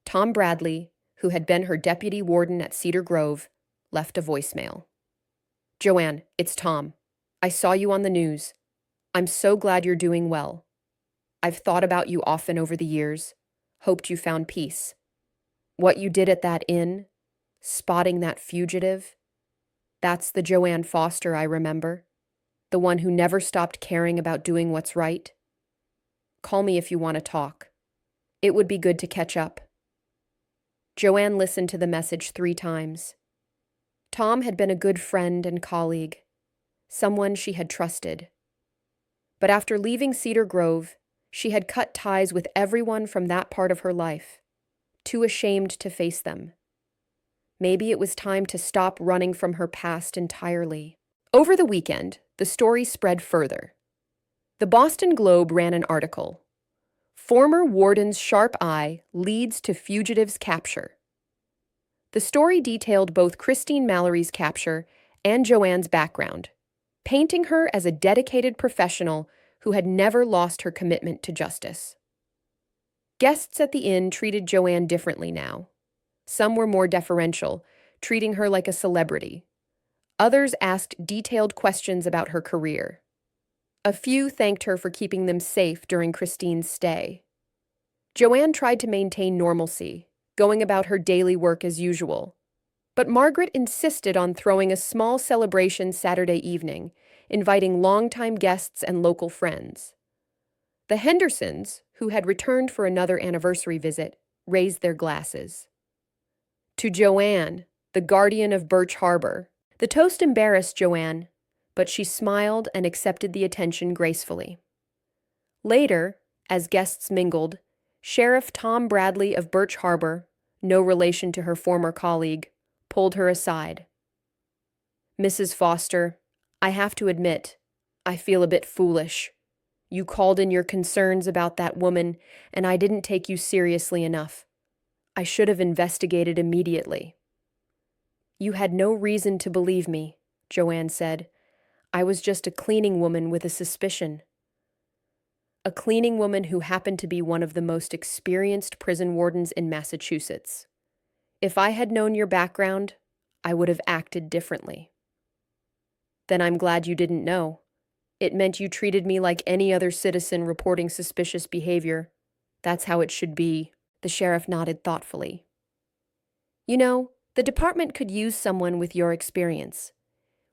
Tom Bradley, who had been her deputy warden at Cedar Grove, left a voicemail. Joanne, it's Tom. I saw you on the news. I'm so glad you're doing well. I've thought about you often over the years, hoped you found peace. What you did at that inn, spotting that fugitive, that's the Joanne Foster I remember, the one who never stopped caring about doing what's right. Call me if you want to talk. It would be good to catch up. Joanne listened to the message 3 times. Tom had been a good friend and colleague, someone she had trusted. But after leaving Cedar Grove, she had cut ties with everyone from that part of her life, too ashamed to face them. Maybe it was time to stop running from her past entirely. Over the weekend, the story spread further. The Boston Globe ran an article. Former warden's sharp eye leads to fugitive's capture. The story detailed both Christine Mallory's capture and Joanne's background, painting her as a dedicated professional who had never lost her commitment to justice. Guests at the inn treated Joanne differently now. Some were more deferential, treating her like a celebrity. Others asked detailed questions about her career. A few thanked her for keeping them safe during Christine's stay. Joanne tried to maintain normalcy, going about her daily work as usual. But Margaret insisted on throwing a small celebration Saturday evening, inviting longtime guests and local friends. The Hendersons, who had returned for another anniversary visit, raised their glasses. To Joanne, the guardian of Birch Harbor. The toast embarrassed Joanne, but she smiled and accepted the attention gracefully. Later, as guests mingled, Sheriff Tom Bradley of Birch Harbor, no relation to her former colleague, pulled her aside. Mrs. Foster, I have to admit, I feel a bit foolish. You called in your concerns about that woman, and I didn't take you seriously enough. I should have investigated immediately. You had no reason to believe me, Joanne said. I was just a cleaning woman with a suspicion. A cleaning woman who happened to be one of the most experienced prison wardens in Massachusetts. If I had known your background, I would have acted differently. Then I'm glad you didn't know. It meant you treated me like any other citizen reporting suspicious behavior. That's how it should be. The sheriff nodded thoughtfully. You know, the department could use someone with your experience.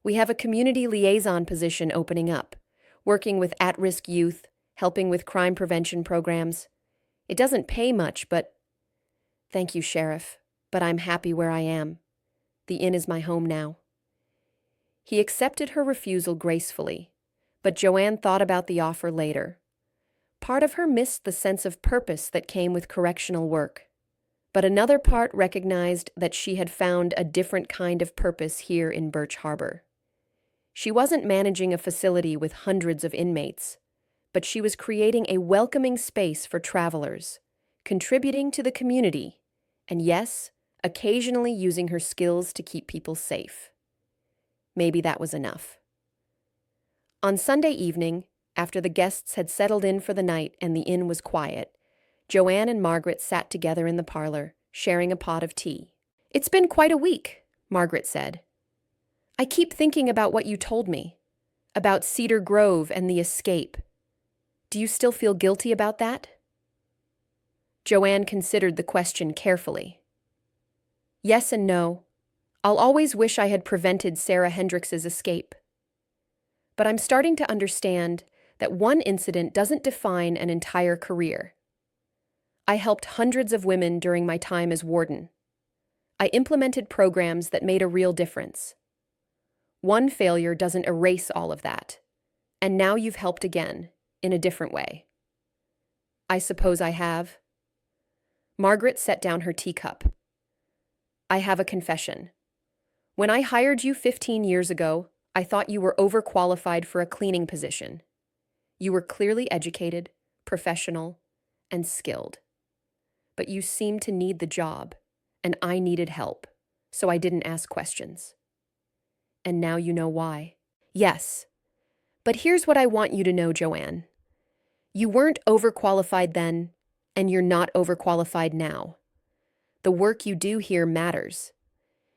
We have a community liaison position opening up, working with at-risk youth, helping with crime prevention programs. It doesn't pay much, but... Thank you, Sheriff, but I'm happy where I am. The inn is my home now. He accepted her refusal gracefully, but Joanne thought about the offer later. Part of her missed the sense of purpose that came with correctional work, but another part recognized that she had found a different kind of purpose here in Birch Harbor. She wasn't managing a facility with hundreds of inmates, but she was creating a welcoming space for travelers, contributing to the community, and yes, occasionally using her skills to keep people safe. Maybe that was enough. On Sunday evening, after the guests had settled in for the night and the inn was quiet, Joanne and Margaret sat together in the parlor, sharing a pot of tea. It's been quite a week, Margaret said. I keep thinking about what you told me, about Cedar Grove and the escape. Do you still feel guilty about that? Joanne considered the question carefully. Yes and no. I'll always wish I had prevented Sarah Hendricks's escape. But I'm starting to understand that one incident doesn't define an entire career. I helped hundreds of women during my time as warden. I implemented programs that made a real difference. One failure doesn't erase all of that. And now you've helped again, in a different way. I suppose I have. Margaret set down her teacup. I have a confession. When I hired you 15 years ago, I thought you were overqualified for a cleaning position. You were clearly educated, professional, and skilled. But you seemed to need the job, and I needed help, so I didn't ask questions. And now you know why. Yes, but here's what I want you to know, Joanne. You weren't overqualified then, and you're not overqualified now. The work you do here matters.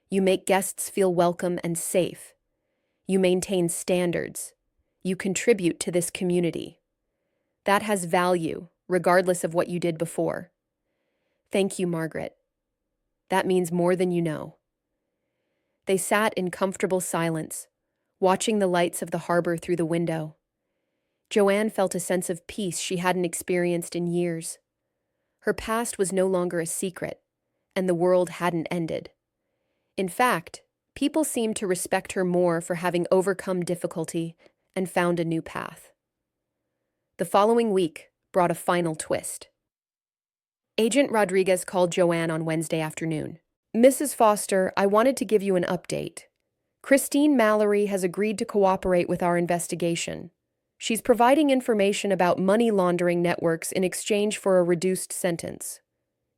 You make guests feel welcome and safe. You maintain standards. You contribute to this community. That has value, regardless of what you did before. Thank you, Margaret. That means more than you know. They sat in comfortable silence, watching the lights of the harbor through the window. Joanne felt a sense of peace she hadn't experienced in years. Her past was no longer a secret, and the world hadn't ended. In fact, people seemed to respect her more for having overcome difficulty and found a new path. The following week brought a final twist. Agent Rodriguez called Joanne on Wednesday afternoon. Mrs. Foster, I wanted to give you an update. Christine Mallory has agreed to cooperate with our investigation. She's providing information about money laundering networks in exchange for a reduced sentence.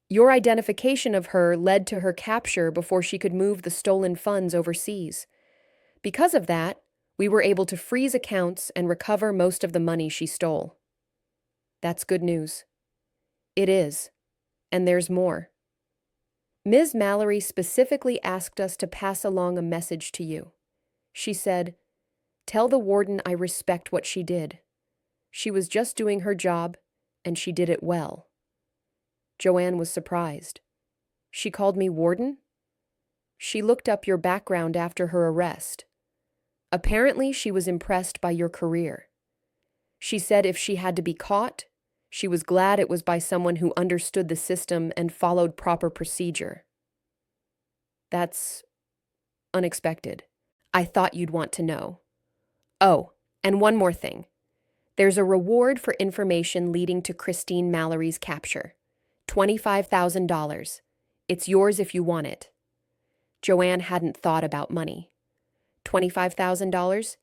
Your identification of her led to her capture before she could move the stolen funds overseas. Because of that, we were able to freeze accounts and recover most of the money she stole. That's good news. It is. And there's more. Ms. Mallory specifically asked us to pass along a message to you. She said, "Tell the warden I respect what she did. She was just doing her job, and she did it well." Joanne was surprised. She called me warden? She looked up your background after her arrest. Apparently, she was impressed by your career. She said if she had to be caught, she was glad it was by someone who understood the system and followed proper procedure. That's unexpected. I thought you'd want to know. Oh, and one more thing. There's a reward for information leading to Christine Mallory's capture. $25,000. It's yours if you want it. Joanne hadn't thought about money. $25,000?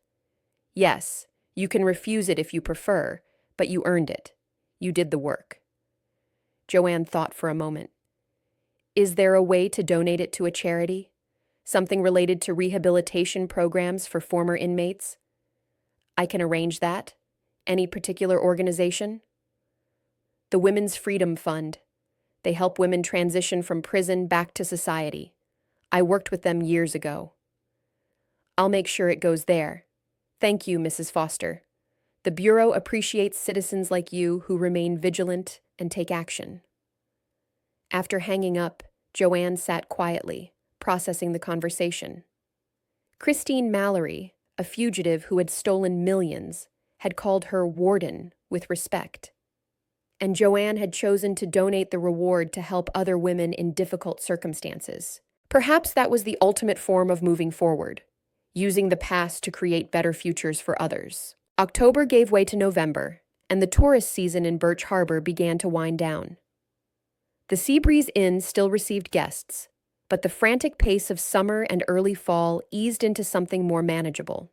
Yes, you can refuse it if you prefer, but you earned it. You did the work. Joanne thought for a moment. Is there a way to donate it to a charity? Something related to rehabilitation programs for former inmates? I can arrange that. Any particular organization? The Women's Freedom Fund. They help women transition from prison back to society. I worked with them years ago. I'll make sure it goes there. Thank you, Mrs. Foster. The Bureau appreciates citizens like you who remain vigilant and take action. After hanging up, Joanne sat quietly, processing the conversation. Christine Mallory, a fugitive who had stolen millions, had called her warden with respect. And Joanne had chosen to donate the reward to help other women in difficult circumstances. Perhaps that was the ultimate form of moving forward, using the past to create better futures for others. October gave way to November, and the tourist season in Birch Harbor began to wind down. The Seabreeze Inn still received guests, but the frantic pace of summer and early fall eased into something more manageable.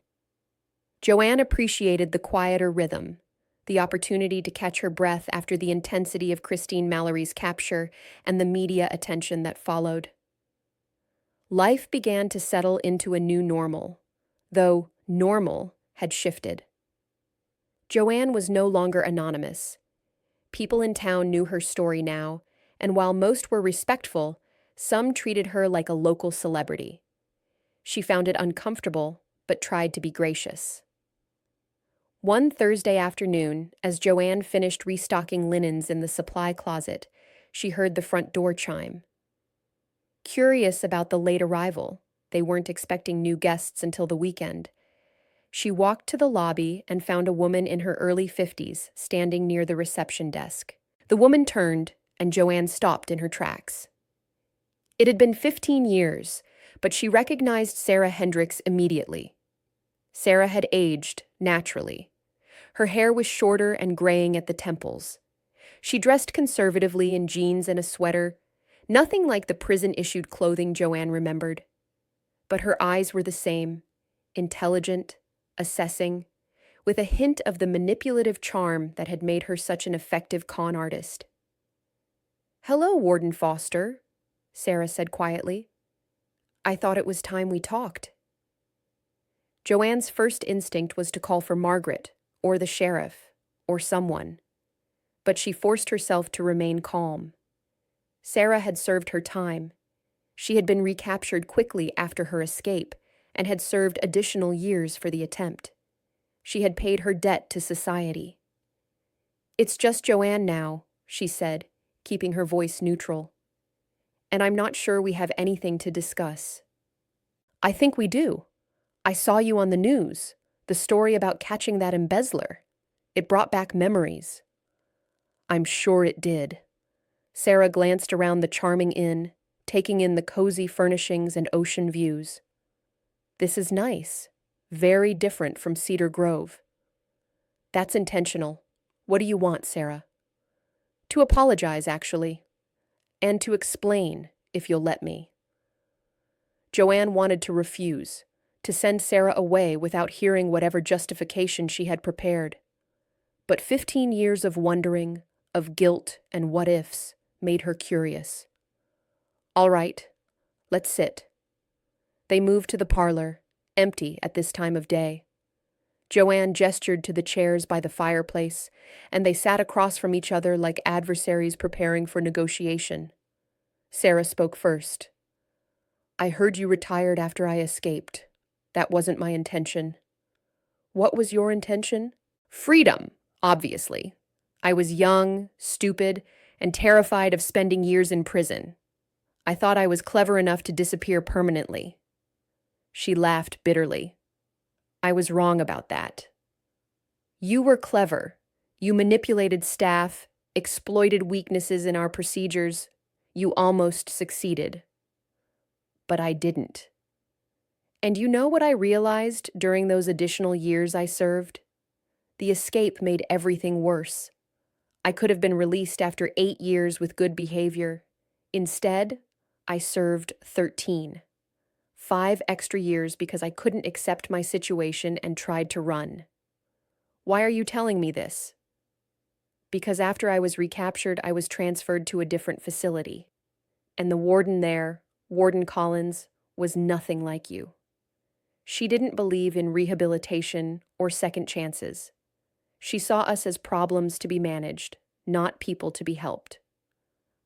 Joanne appreciated the quieter rhythm, the opportunity to catch her breath after the intensity of Christine Mallory's capture and the media attention that followed. Life began to settle into a new normal, though normal had shifted. Joanne was no longer anonymous. People in town knew her story now, and while most were respectful, some treated her like a local celebrity. She found it uncomfortable, but tried to be gracious. One Thursday afternoon, as Joanne finished restocking linens in the supply closet, she heard the front door chime. Curious about the late arrival, they weren't expecting new guests until the weekend. She walked to the lobby and found a woman in her early 50s standing near the reception desk. The woman turned, and Joanne stopped in her tracks. It had been 15 years, but she recognized Sarah Hendricks immediately. Sarah had aged naturally. Her hair was shorter and graying at the temples. She dressed conservatively in jeans and a sweater, nothing like the prison-issued clothing Joanne remembered. But her eyes were the same, intelligent, assessing, with a hint of the manipulative charm that had made her such an effective con artist. "Hello, Warden Foster," Sarah said quietly. "I thought it was time we talked." Joanne's first instinct was to call for Margaret, or the sheriff, or someone. But she forced herself to remain calm. Sarah had served her time. She had been recaptured quickly after her escape and had served additional years for the attempt. She had paid her debt to society. "It's just Joanne now," she said, keeping her voice neutral. "And I'm not sure we have anything to discuss." "I think we do. I saw you on the news, the story about catching that embezzler. It brought back memories." "I'm sure it did." Sarah glanced around the charming inn, taking in the cozy furnishings and ocean views. "This is nice. Very different from Cedar Grove." "That's intentional. What do you want, Sarah?" "To apologize, actually. And to explain, if you'll let me." Joanne wanted to refuse, to send Sarah away without hearing whatever justification she had prepared. But 15 years of wondering, of guilt and what-ifs, made her curious. "All right, let's sit." They moved to the parlor, empty at this time of day. Joanne gestured to the chairs by the fireplace, and they sat across from each other like adversaries preparing for negotiation. Sarah spoke first. "I heard you retired after I escaped. That wasn't my intention." "What was your intention?" "Freedom, obviously. I was young, stupid, and terrified of spending years in prison. I thought I was clever enough to disappear permanently." She laughed bitterly. "I was wrong about that." "You were clever. You manipulated staff, exploited weaknesses in our procedures. You almost succeeded." "But I didn't." "And you know what I realized during those additional years I served? The escape made everything worse. I could have been released after 8 years with good behavior. Instead, I served 13. 5 extra years because I couldn't accept my situation and tried to run. Why are you telling me this?" "Because after I was recaptured, I was transferred to a different facility. And the warden there, Warden Collins, was nothing like you. She didn't believe in rehabilitation or second chances. She saw us as problems to be managed, not people to be helped.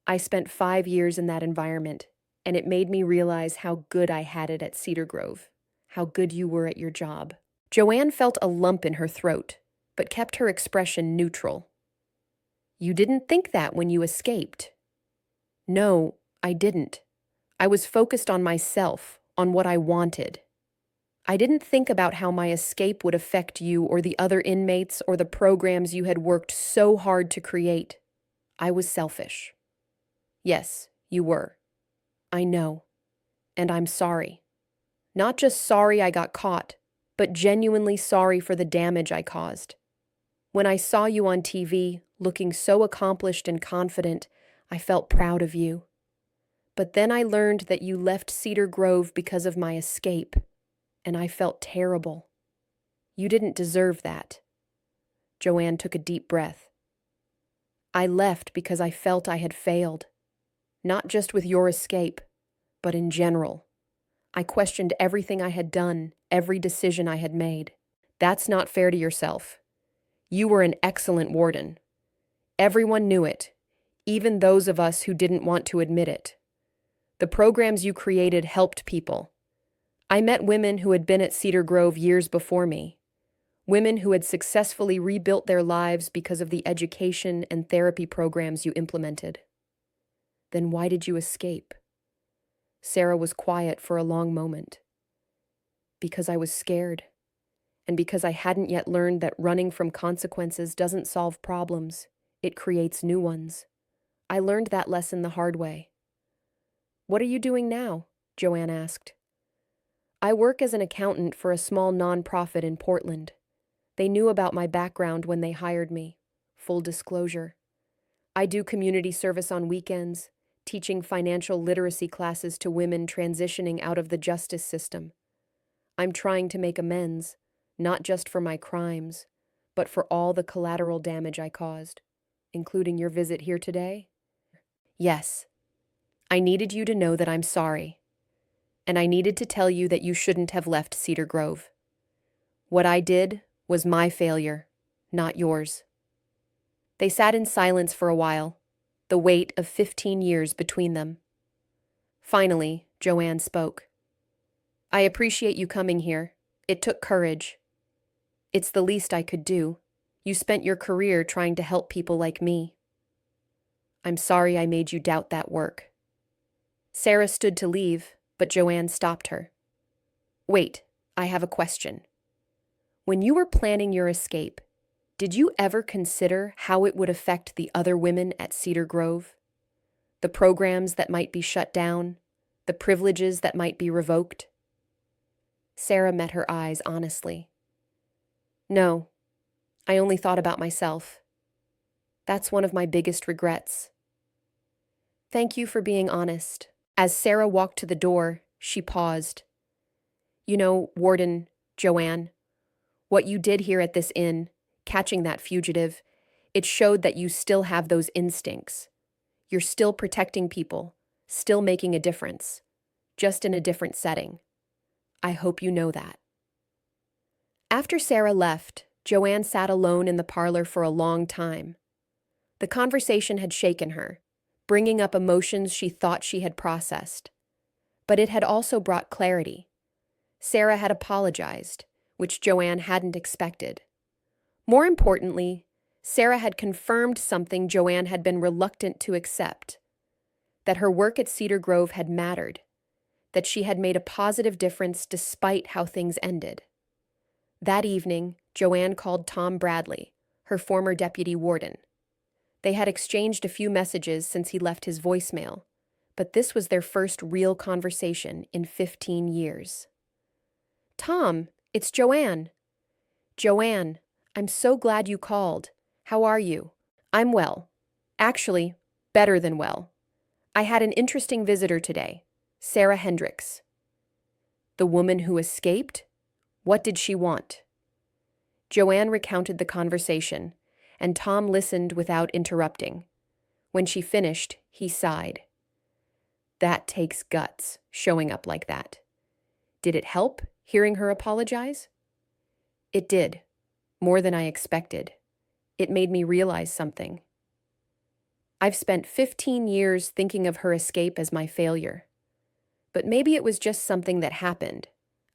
I spent 5 years in that environment, and it made me realize how good I had it at Cedar Grove, how good you were at your job. Joanne felt a lump in her throat, but kept her expression neutral. You didn't think that when you escaped. No, I didn't. I was focused on myself, on what I wanted. I didn't think about how my escape would affect you or the other inmates or the programs you had worked so hard to create. I was selfish. Yes, you were. I know. And I'm sorry. Not just sorry I got caught, but genuinely sorry for the damage I caused. When I saw you on TV, looking so accomplished and confident, I felt proud of you. But then I learned that you left Cedar Grove because of my escape, and I felt terrible. You didn't deserve that. Joanne took a deep breath. I left because I felt I had failed. Not just with your escape, but in general. I questioned everything I had done, every decision I had made. That's not fair to yourself. You were an excellent warden. Everyone knew it, even those of us who didn't want to admit it. The programs you created helped people. I met women who had been at Cedar Grove years before me. Women who had successfully rebuilt their lives because of the education and therapy programs you implemented. Then why did you escape? Sarah was quiet for a long moment. Because I was scared. And because I hadn't yet learned that running from consequences doesn't solve problems, it creates new ones. I learned that lesson the hard way. What are you doing now? Joanne asked. I work as an accountant for a small nonprofit in Portland. They knew about my background when they hired me. Full disclosure. I do community service on weekends, teaching financial literacy classes to women transitioning out of the justice system. I'm trying to make amends, not just for my crimes, but for all the collateral damage I caused, including your visit here today. Yes, I needed you to know that I'm sorry, and I needed to tell you that you shouldn't have left Cedar Grove. What I did was my failure, not yours. They sat in silence for a while, the weight of 15 years between them. Finally, Joanne spoke. I appreciate you coming here. It took courage. It's the least I could do. You spent your career trying to help people like me. I'm sorry I made you doubt that work. Sarah stood to leave, but Joanne stopped her. Wait, I have a question. When you were planning your escape, did you ever consider how it would affect the other women at Cedar Grove? The programs that might be shut down, the privileges that might be revoked? Sarah met her eyes honestly. No, I only thought about myself. That's one of my biggest regrets. Thank you for being honest. As Sarah walked to the door, she paused. You know, Warden, Joanne, what you did here at this inn, catching that fugitive, it showed that you still have those instincts. You're still protecting people, still making a difference, just in a different setting. I hope you know that. After Sarah left, Joanne sat alone in the parlor for a long time. The conversation had shaken her, bringing up emotions she thought she had processed. But it had also brought clarity. Sarah had apologized, which Joanne hadn't expected. More importantly, Sarah had confirmed something Joanne had been reluctant to accept, that her work at Cedar Grove had mattered, that she had made a positive difference despite how things ended. That evening, Joanne called Tom Bradley, her former deputy warden. They had exchanged a few messages since he left his voicemail, but this was their first real conversation in 15 years. Tom, it's Joanne. Joanne, I'm so glad you called. How are you? I'm well. Actually, better than well. I had an interesting visitor today, Sarah Hendricks. The woman who escaped? What did she want? Joanne recounted the conversation, and Tom listened without interrupting. When she finished, he sighed. That takes guts, showing up like that. Did it help, hearing her apologize? It did, more than I expected. It made me realize something. I've spent 15 years thinking of her escape as my failure. But maybe it was just something that happened,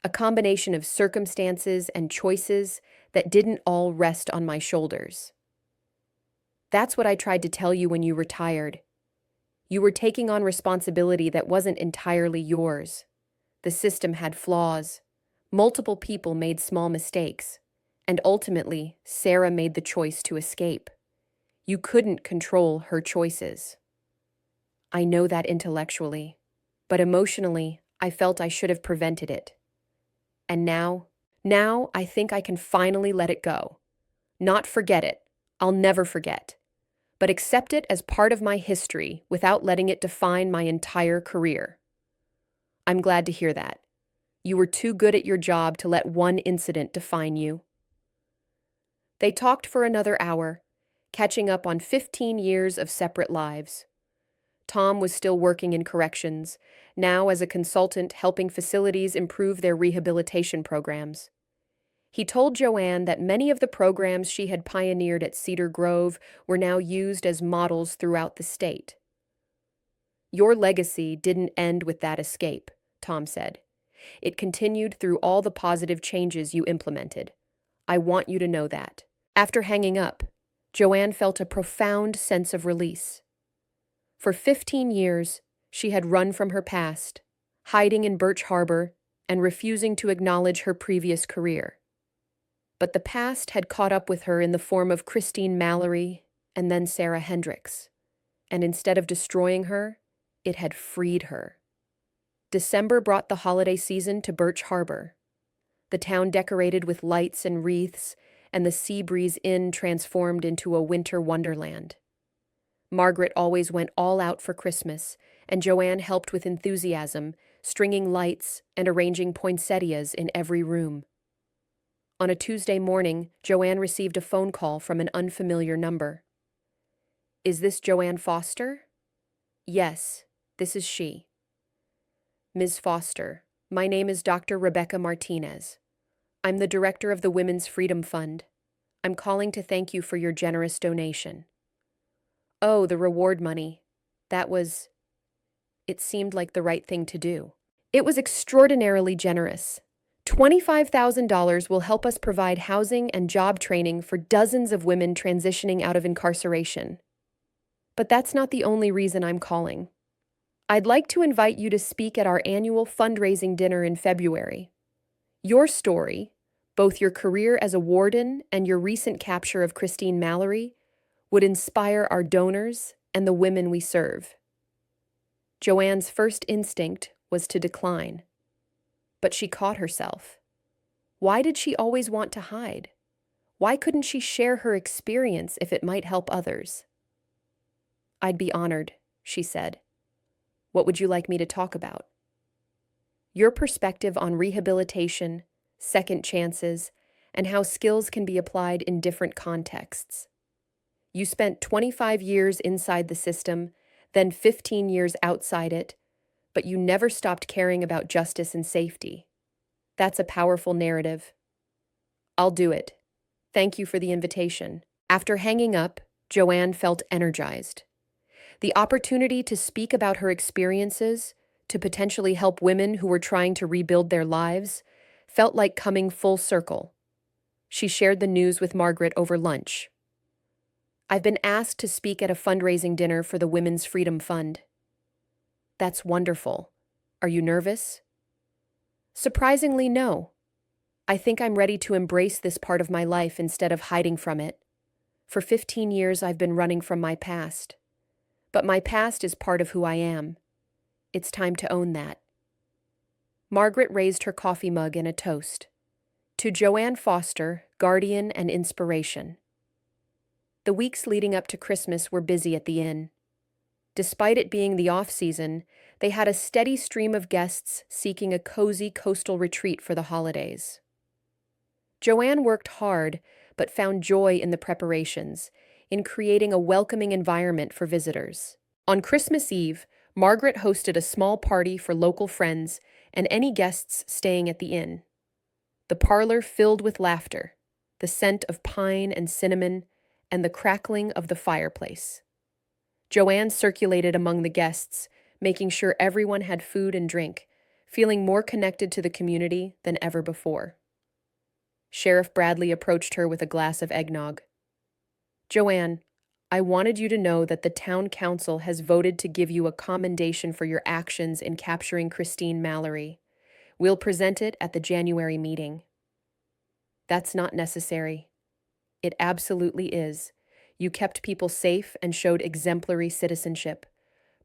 a combination of circumstances and choices that didn't all rest on my shoulders. That's what I tried to tell you when you retired. You were taking on responsibility that wasn't entirely yours. The system had flaws. Multiple people made small mistakes. And ultimately, Sarah made the choice to escape. You couldn't control her choices. I know that intellectually, but emotionally, I felt I should have prevented it. And now I think I can finally let it go. Not forget it. I'll never forget. But accept it as part of my history without letting it define my entire career. I'm glad to hear that. You were too good at your job to let one incident define you. They talked for another hour, catching up on 15 years of separate lives. Tom was still working in corrections, now as a consultant helping facilities improve their rehabilitation programs. He told Joanne that many of the programs she had pioneered at Cedar Grove were now used as models throughout the state. Your legacy didn't end with that escape, Tom said. It continued through all the positive changes you implemented. I want you to know that. After hanging up, Joanne felt a profound sense of release. For 15 years, she had run from her past, hiding in Birch Harbor and refusing to acknowledge her previous career. But the past had caught up with her in the form of Christine Mallory and then Sarah Hendricks. And instead of destroying her, it had freed her. December brought the holiday season to Birch Harbor. The town decorated with lights and wreaths, and the Sea Breeze Inn transformed into a winter wonderland. Margaret always went all out for Christmas, and Joanne helped with enthusiasm, stringing lights and arranging poinsettias in every room. On a Tuesday morning, Joanne received a phone call from an unfamiliar number. "Is this Joanne Foster?" "Yes, this is she." "Ms. Foster, my name is Dr. Rebecca Martinez. I'm the director of the Women's Freedom Fund. I'm calling to thank you for your generous donation." "Oh, the reward money. It seemed like the right thing to do." "It was extraordinarily generous. $25,000 will help us provide housing and job training for dozens of women transitioning out of incarceration. But that's not the only reason I'm calling. I'd like to invite you to speak at our annual fundraising dinner in February. Your story, both your career as a warden and your recent capture of Christine Mallory, would inspire our donors and the women we serve." Joanne's first instinct was to decline. But she caught herself. Why did she always want to hide? Why couldn't she share her experience if it might help others? "I'd be honored," she said. "What would you like me to talk about?" "Your perspective on rehabilitation, second chances, and how skills can be applied in different contexts. You spent 25 years inside the system, then 15 years outside it, but you never stopped caring about justice and safety. That's a powerful narrative." "I'll do it. Thank you for the invitation." After hanging up, Joanne felt energized. The opportunity to speak about her experiences, to potentially help women who were trying to rebuild their lives, felt like coming full circle. She shared the news with Margaret over lunch. "I've been asked to speak at a fundraising dinner for the Women's Freedom Fund." "That's wonderful. Are you nervous?" "Surprisingly, no. I think I'm ready to embrace this part of my life instead of hiding from it. For 15 years, I've been running from my past. But my past is part of who I am. It's time to own that." Margaret raised her coffee mug in a toast. To Joanne Foster, guardian and inspiration. The weeks leading up to Christmas were busy at the inn. Despite it being the off-season, they had a steady stream of guests seeking a cozy coastal retreat for the holidays. Joanne worked hard, but found joy in the preparations, in creating a welcoming environment for visitors. On Christmas Eve, Margaret hosted a small party for local friends and any guests staying at the inn. The parlor filled with laughter, the scent of pine and cinnamon, and the crackling of the fireplace. Joanne circulated among the guests, making sure everyone had food and drink, feeling more connected to the community than ever before. Sheriff Bradley approached her with a glass of eggnog. "Joanne, I wanted you to know that the town council has voted to give you a commendation for your actions in capturing Christine Mallory. We'll present it at the January meeting." "That's not necessary." "It absolutely is. You kept people safe and showed exemplary citizenship.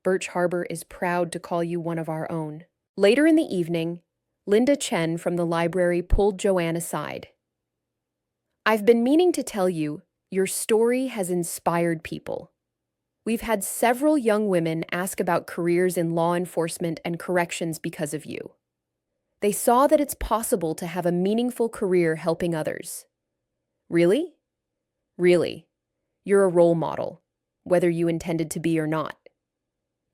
Birch Harbor is proud to call you one of our own." Later in the evening, Linda Chen from the library pulled Joanne aside. "I've been meaning to tell you, your story has inspired people. We've had several young women ask about careers in law enforcement and corrections because of you. They saw that it's possible to have a meaningful career helping others." "Really?" "Really. You're a role model, whether you intended to be or not."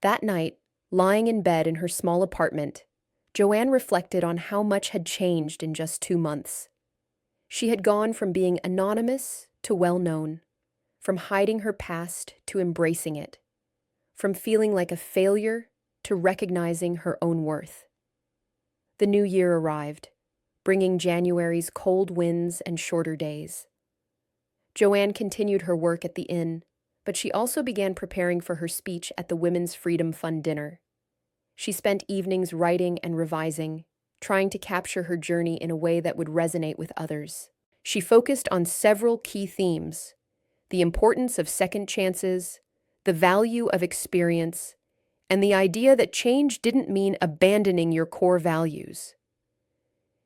That night, lying in bed in her small apartment, Joanne reflected on how much had changed in just 2 months. She had gone from being anonymous to well-known, from hiding her past to embracing it, from feeling like a failure to recognizing her own worth. The new year arrived, bringing January's cold winds and shorter days. Joanne continued her work at the inn, but she also began preparing for her speech at the Women's Freedom Fund dinner. She spent evenings writing and revising, trying to capture her journey in a way that would resonate with others. She focused on several key themes: the importance of second chances, the value of experience, and the idea that change didn't mean abandoning your core values.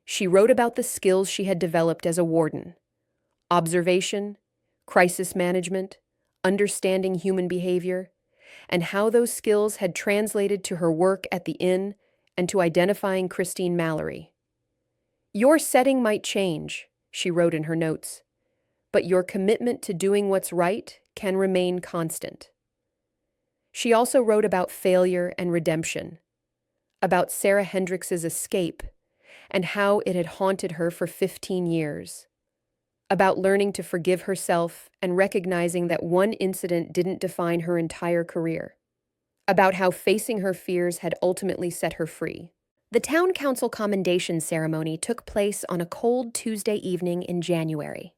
She wrote about the skills she had developed as a warden: observation, crisis management, understanding human behavior, and how those skills had translated to her work at the inn and to identifying Christine Mallory. "Your setting might change," she wrote in her notes, "but your commitment to doing what's right can remain constant." She also wrote about failure and redemption, about Sarah Hendricks's escape and how it had haunted her for 15 years, about learning to forgive herself and recognizing that one incident didn't define her entire career, about how facing her fears had ultimately set her free. The town council commendation ceremony took place on a cold Tuesday evening in January.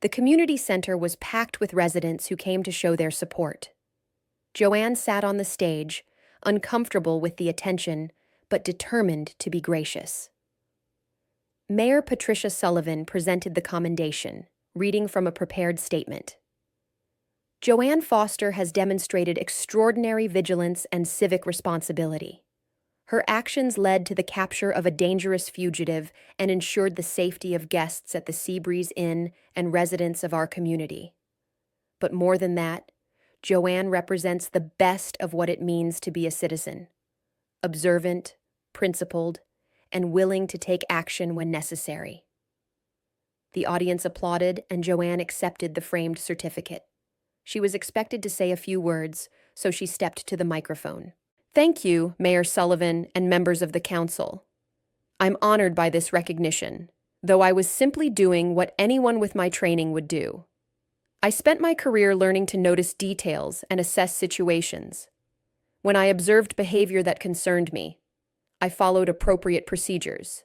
The community center was packed with residents who came to show their support. Joanne sat on the stage, uncomfortable with the attention, but determined to be gracious. Mayor Patricia Sullivan presented the commendation, reading from a prepared statement. "Joanne Foster has demonstrated extraordinary vigilance and civic responsibility. Her actions led to the capture of a dangerous fugitive and ensured the safety of guests at the Seabreeze Inn and residents of our community. But more than that, Joanne represents the best of what it means to be a citizen: observant, principled, and willing to take action when necessary." The audience applauded, and Joanne accepted the framed certificate. She was expected to say a few words, so she stepped to the microphone. "Thank you, Mayor Sullivan and members of the council. I'm honored by this recognition, though I was simply doing what anyone with my training would do. I spent my career learning to notice details and assess situations. When I observed behavior that concerned me, I followed appropriate procedures.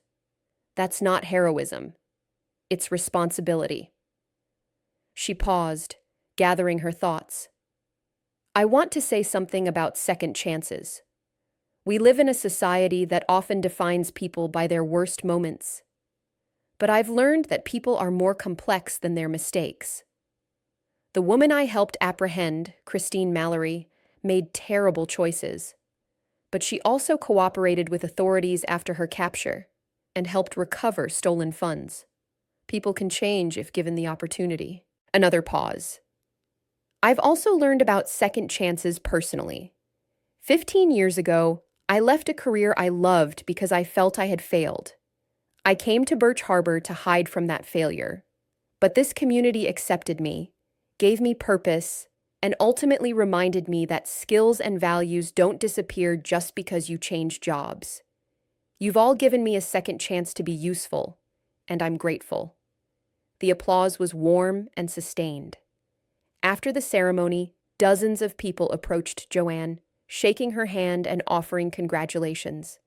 That's not heroism. It's responsibility." She paused, gathering her thoughts. "I want to say something about second chances. We live in a society that often defines people by their worst moments. But I've learned that people are more complex than their mistakes. The woman I helped apprehend, Christine Mallory, made terrible choices. But she also cooperated with authorities after her capture and helped recover stolen funds. People can change if given the opportunity." Another pause. "I've also learned about second chances personally. 15 years ago, I left a career I loved because I felt I had failed. I came to Birch Harbor to hide from that failure. But this community accepted me, gave me purpose, and ultimately reminded me that skills and values don't disappear just because you change jobs. You've all given me a second chance to be useful, and I'm grateful. The applause was warm and sustained. After the ceremony, dozens of people approached Joanne, shaking her hand and offering congratulations.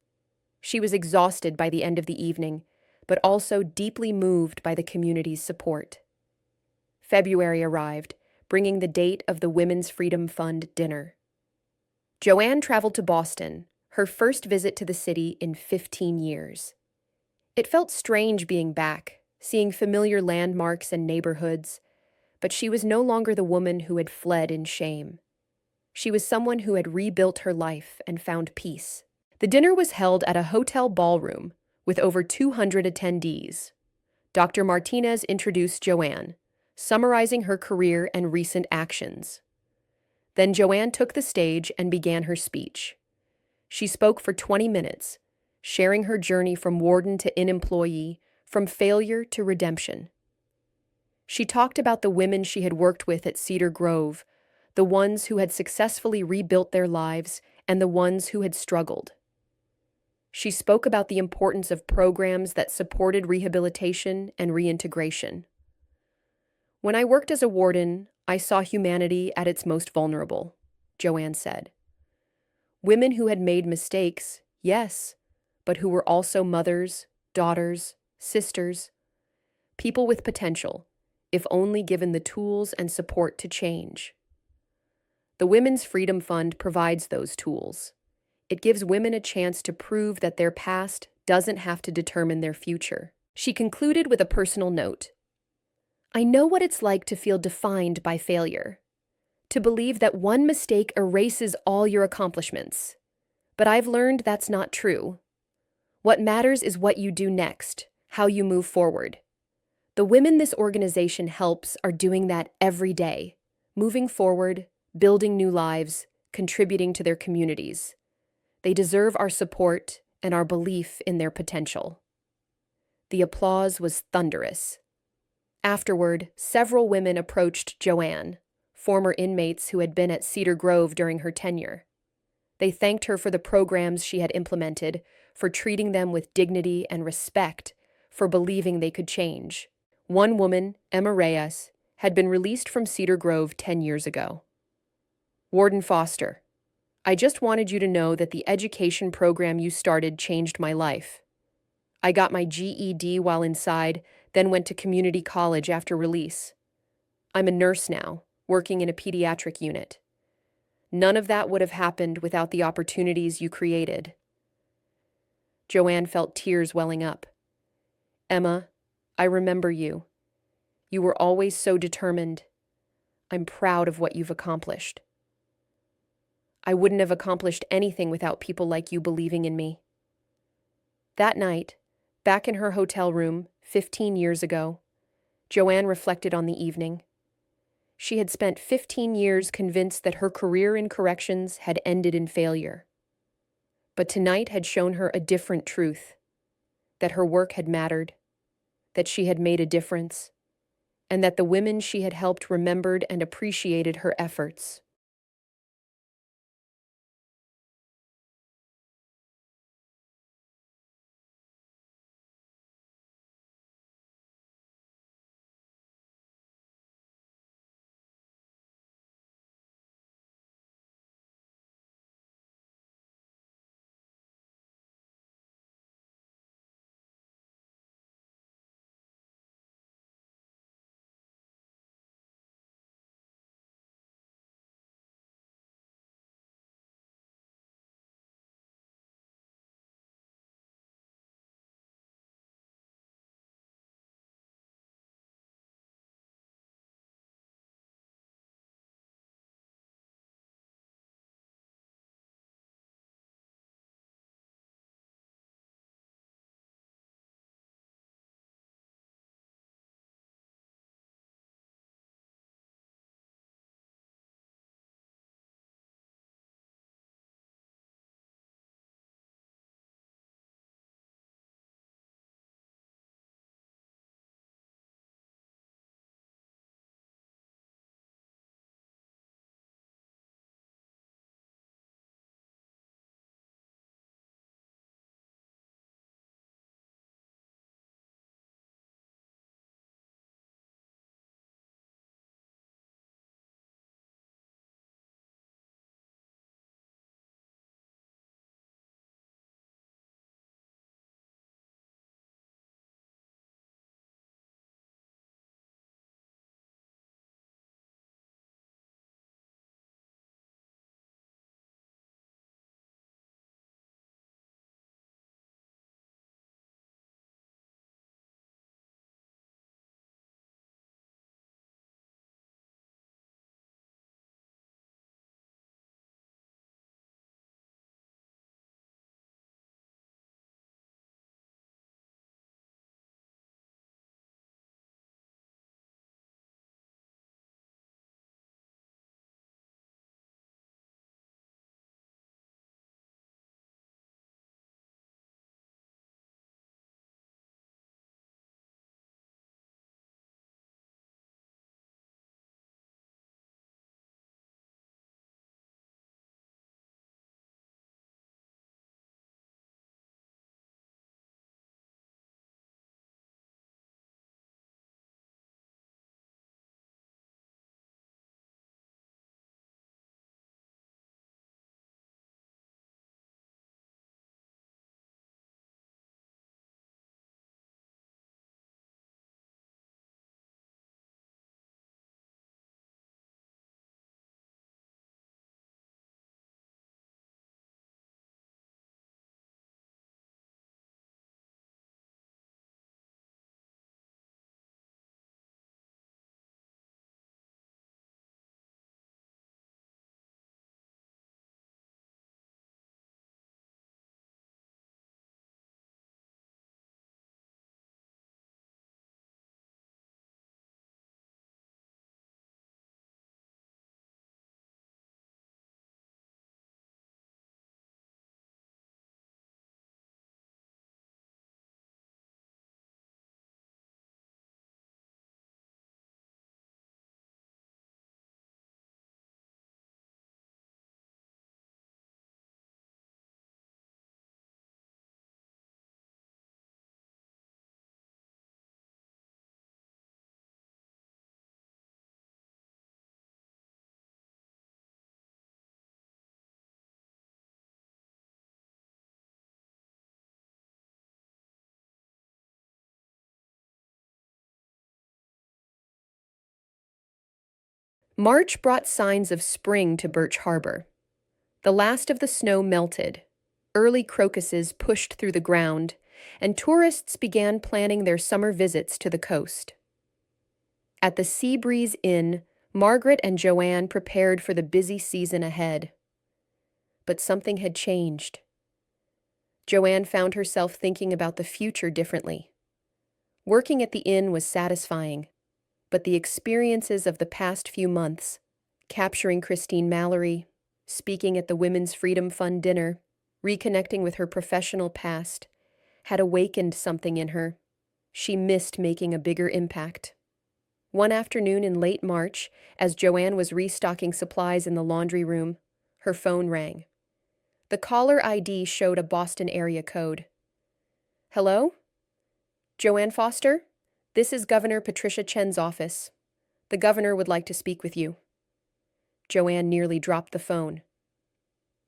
She was exhausted by the end of the evening, but also deeply moved by the community's support. February arrived, bringing the date of the Women's Freedom Fund dinner. Joanne traveled to Boston, her first visit to the city in 15 years. It felt strange being back, seeing familiar landmarks and neighborhoods, but she was no longer the woman who had fled in shame. She was someone who had rebuilt her life and found peace. The dinner was held at a hotel ballroom with over 200 attendees. Dr. Martinez introduced Joanne, summarizing her career and recent actions. Then Joanne took the stage and began her speech. She spoke for 20 minutes, sharing her journey from warden to in-employee, from failure to redemption. She talked about the women she had worked with at Cedar Grove, the ones who had successfully rebuilt their lives and the ones who had struggled. She spoke about the importance of programs that supported rehabilitation and reintegration. When I worked as a warden, I saw humanity at its most vulnerable, Joanne said. Women who had made mistakes, yes, but who were also mothers, daughters, sisters, people with potential, if only given the tools and support to change. The Women's Freedom Fund provides those tools. It gives women a chance to prove that their past doesn't have to determine their future. She concluded with a personal note. I know what it's like to feel defined by failure, to believe that one mistake erases all your accomplishments. But I've learned that's not true. What matters is what you do next, how you move forward. The women this organization helps are doing that every day, moving forward, building new lives, contributing to their communities. They deserve our support and our belief in their potential. The applause was thunderous. Afterward, several women approached Joanne, former inmates who had been at Cedar Grove during her tenure. They thanked her for the programs she had implemented, for treating them with dignity and respect, for believing they could change. One woman, Emma Reyes, had been released from Cedar Grove 10 years ago. Warden Foster, I just wanted you to know that the education program you started changed my life. I got my GED while inside, then went to community college after release. I'm a nurse now, working in a pediatric unit. None of that would have happened without the opportunities you created. Joanne felt tears welling up. Emma, I remember you. You were always so determined. I'm proud of what you've accomplished. I wouldn't have accomplished anything without people like you believing in me. That night, back in her hotel room 15 years ago, Joanne reflected on the evening. She had spent 15 years convinced that her career in corrections had ended in failure. But tonight had shown her a different truth, that her work had mattered, that she had made a difference, and that the women she had helped remembered and appreciated her efforts. March brought signs of spring to Birch Harbor. The last of the snow melted, early crocuses pushed through the ground, and tourists began planning their summer visits to the coast. At the Sea Breeze Inn, Margaret and Joanne prepared for the busy season ahead. But something had changed. Joanne found herself thinking about the future differently. Working at the inn was satisfying, but the experiences of the past few months, capturing Christine Mallory, speaking at the Women's Freedom Fund dinner, reconnecting with her professional past, had awakened something in her. She missed making a bigger impact. One afternoon in late March, as Joanne was restocking supplies in the laundry room, her phone rang. The caller ID showed a Boston area code. Hello? Joanne Foster? This is Governor Patricia Chen's office. The governor would like to speak with you. Joanne nearly dropped the phone.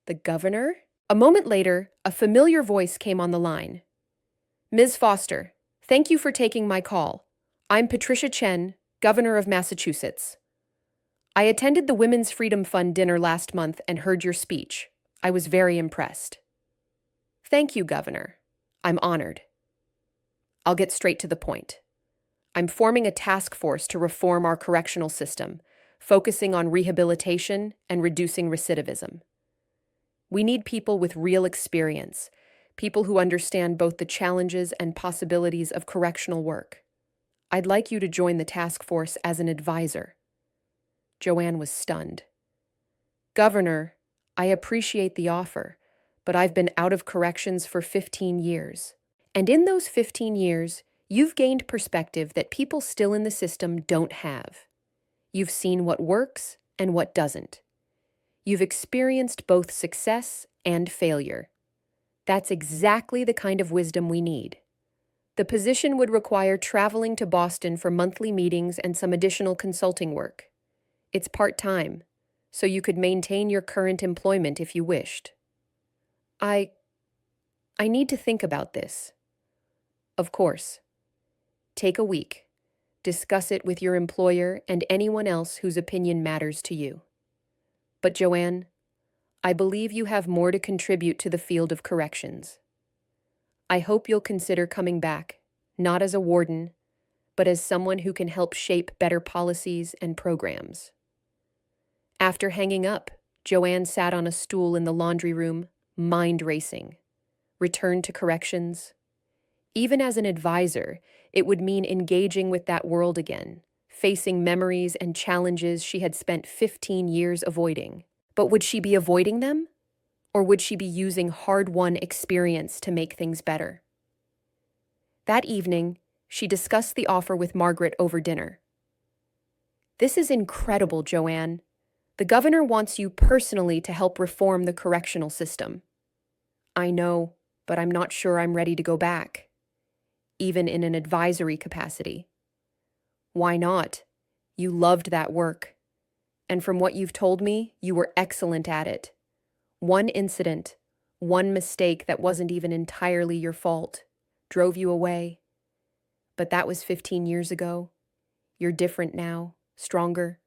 The governor? A moment later, a familiar voice came on the line. Ms. Foster, thank you for taking my call. I'm Patricia Chen, Governor of Massachusetts. I attended the Women's Freedom Fund dinner last month and heard your speech. I was very impressed. Thank you, Governor. I'm honored. I'll get straight to the point. I'm forming a task force to reform our correctional system, focusing on rehabilitation and reducing recidivism. We need people with real experience, people who understand both the challenges and possibilities of correctional work. I'd like you to join the task force as an advisor. Joanne was stunned. Governor, I appreciate the offer, but I've been out of corrections for 15 years. And in those 15 years, you've gained perspective that people still in the system don't have. You've seen what works and what doesn't. You've experienced both success and failure. That's exactly the kind of wisdom we need. The position would require traveling to Boston for monthly meetings and some additional consulting work. It's part-time, so you could maintain your current employment if you wished. I need to think about this. Of course. Take a week. Discuss it with your employer and anyone else whose opinion matters to you. But Joanne, I believe you have more to contribute to the field of corrections. I hope you'll consider coming back, not as a warden, but as someone who can help shape better policies and programs. After hanging up, Joanne sat on a stool in the laundry room, mind racing. Return to corrections. Even as an advisor, it would mean engaging with that world again, facing memories and challenges she had spent 15 years avoiding. But would she be avoiding them? Or would she be using hard-won experience to make things better? That evening, she discussed the offer with Margaret over dinner. This is incredible, Joanne. The governor wants you personally to help reform the correctional system. I know, but I'm not sure I'm ready to go back, even in an advisory capacity. Why not? You loved that work. And from what you've told me, you were excellent at it. One incident, one mistake that wasn't even entirely your fault, drove you away. But that was 15 years ago. You're different now, stronger.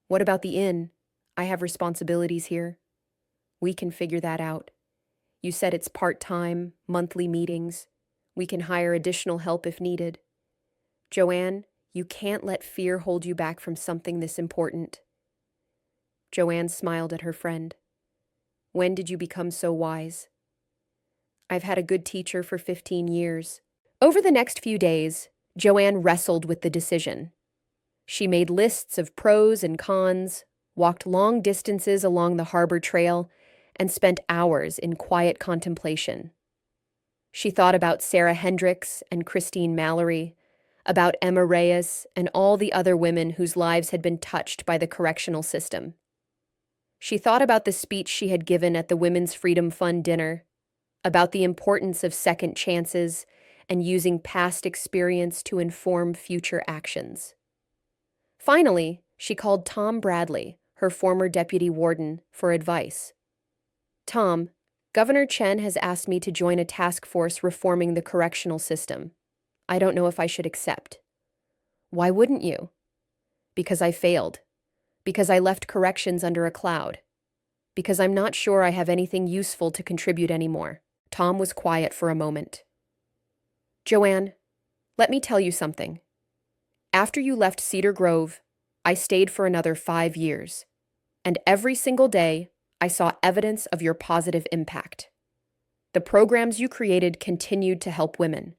What about the inn? I have responsibilities here. We can figure that out. You said it's part-time, monthly meetings. We can hire additional help if needed. Joanne, you can't let fear hold you back from something this important. Joanne smiled at her friend. When did you become so wise? I've had a good teacher for 15 years. Over the next few days, Joanne wrestled with the decision. She made lists of pros and cons, walked long distances along the harbor trail, and spent hours in quiet contemplation. She thought about Sarah Hendricks and Christine Mallory, about Emma Reyes and all the other women whose lives had been touched by the correctional system. She thought about the speech she had given at the Women's Freedom Fund dinner, about the importance of second chances and using past experience to inform future actions. Finally, she called Tom Bradley, her former deputy warden, for advice. Tom, Governor Chen has asked me to join a task force reforming the correctional system. I don't know if I should accept. Why wouldn't you? Because I failed. Because I left corrections under a cloud. Because I'm not sure I have anything useful to contribute anymore. Tom was quiet for a moment. Joanne, let me tell you something. After you left Cedar Grove, I stayed for another 5 years, and every single day I saw evidence of your positive impact. The programs you created continued to help women.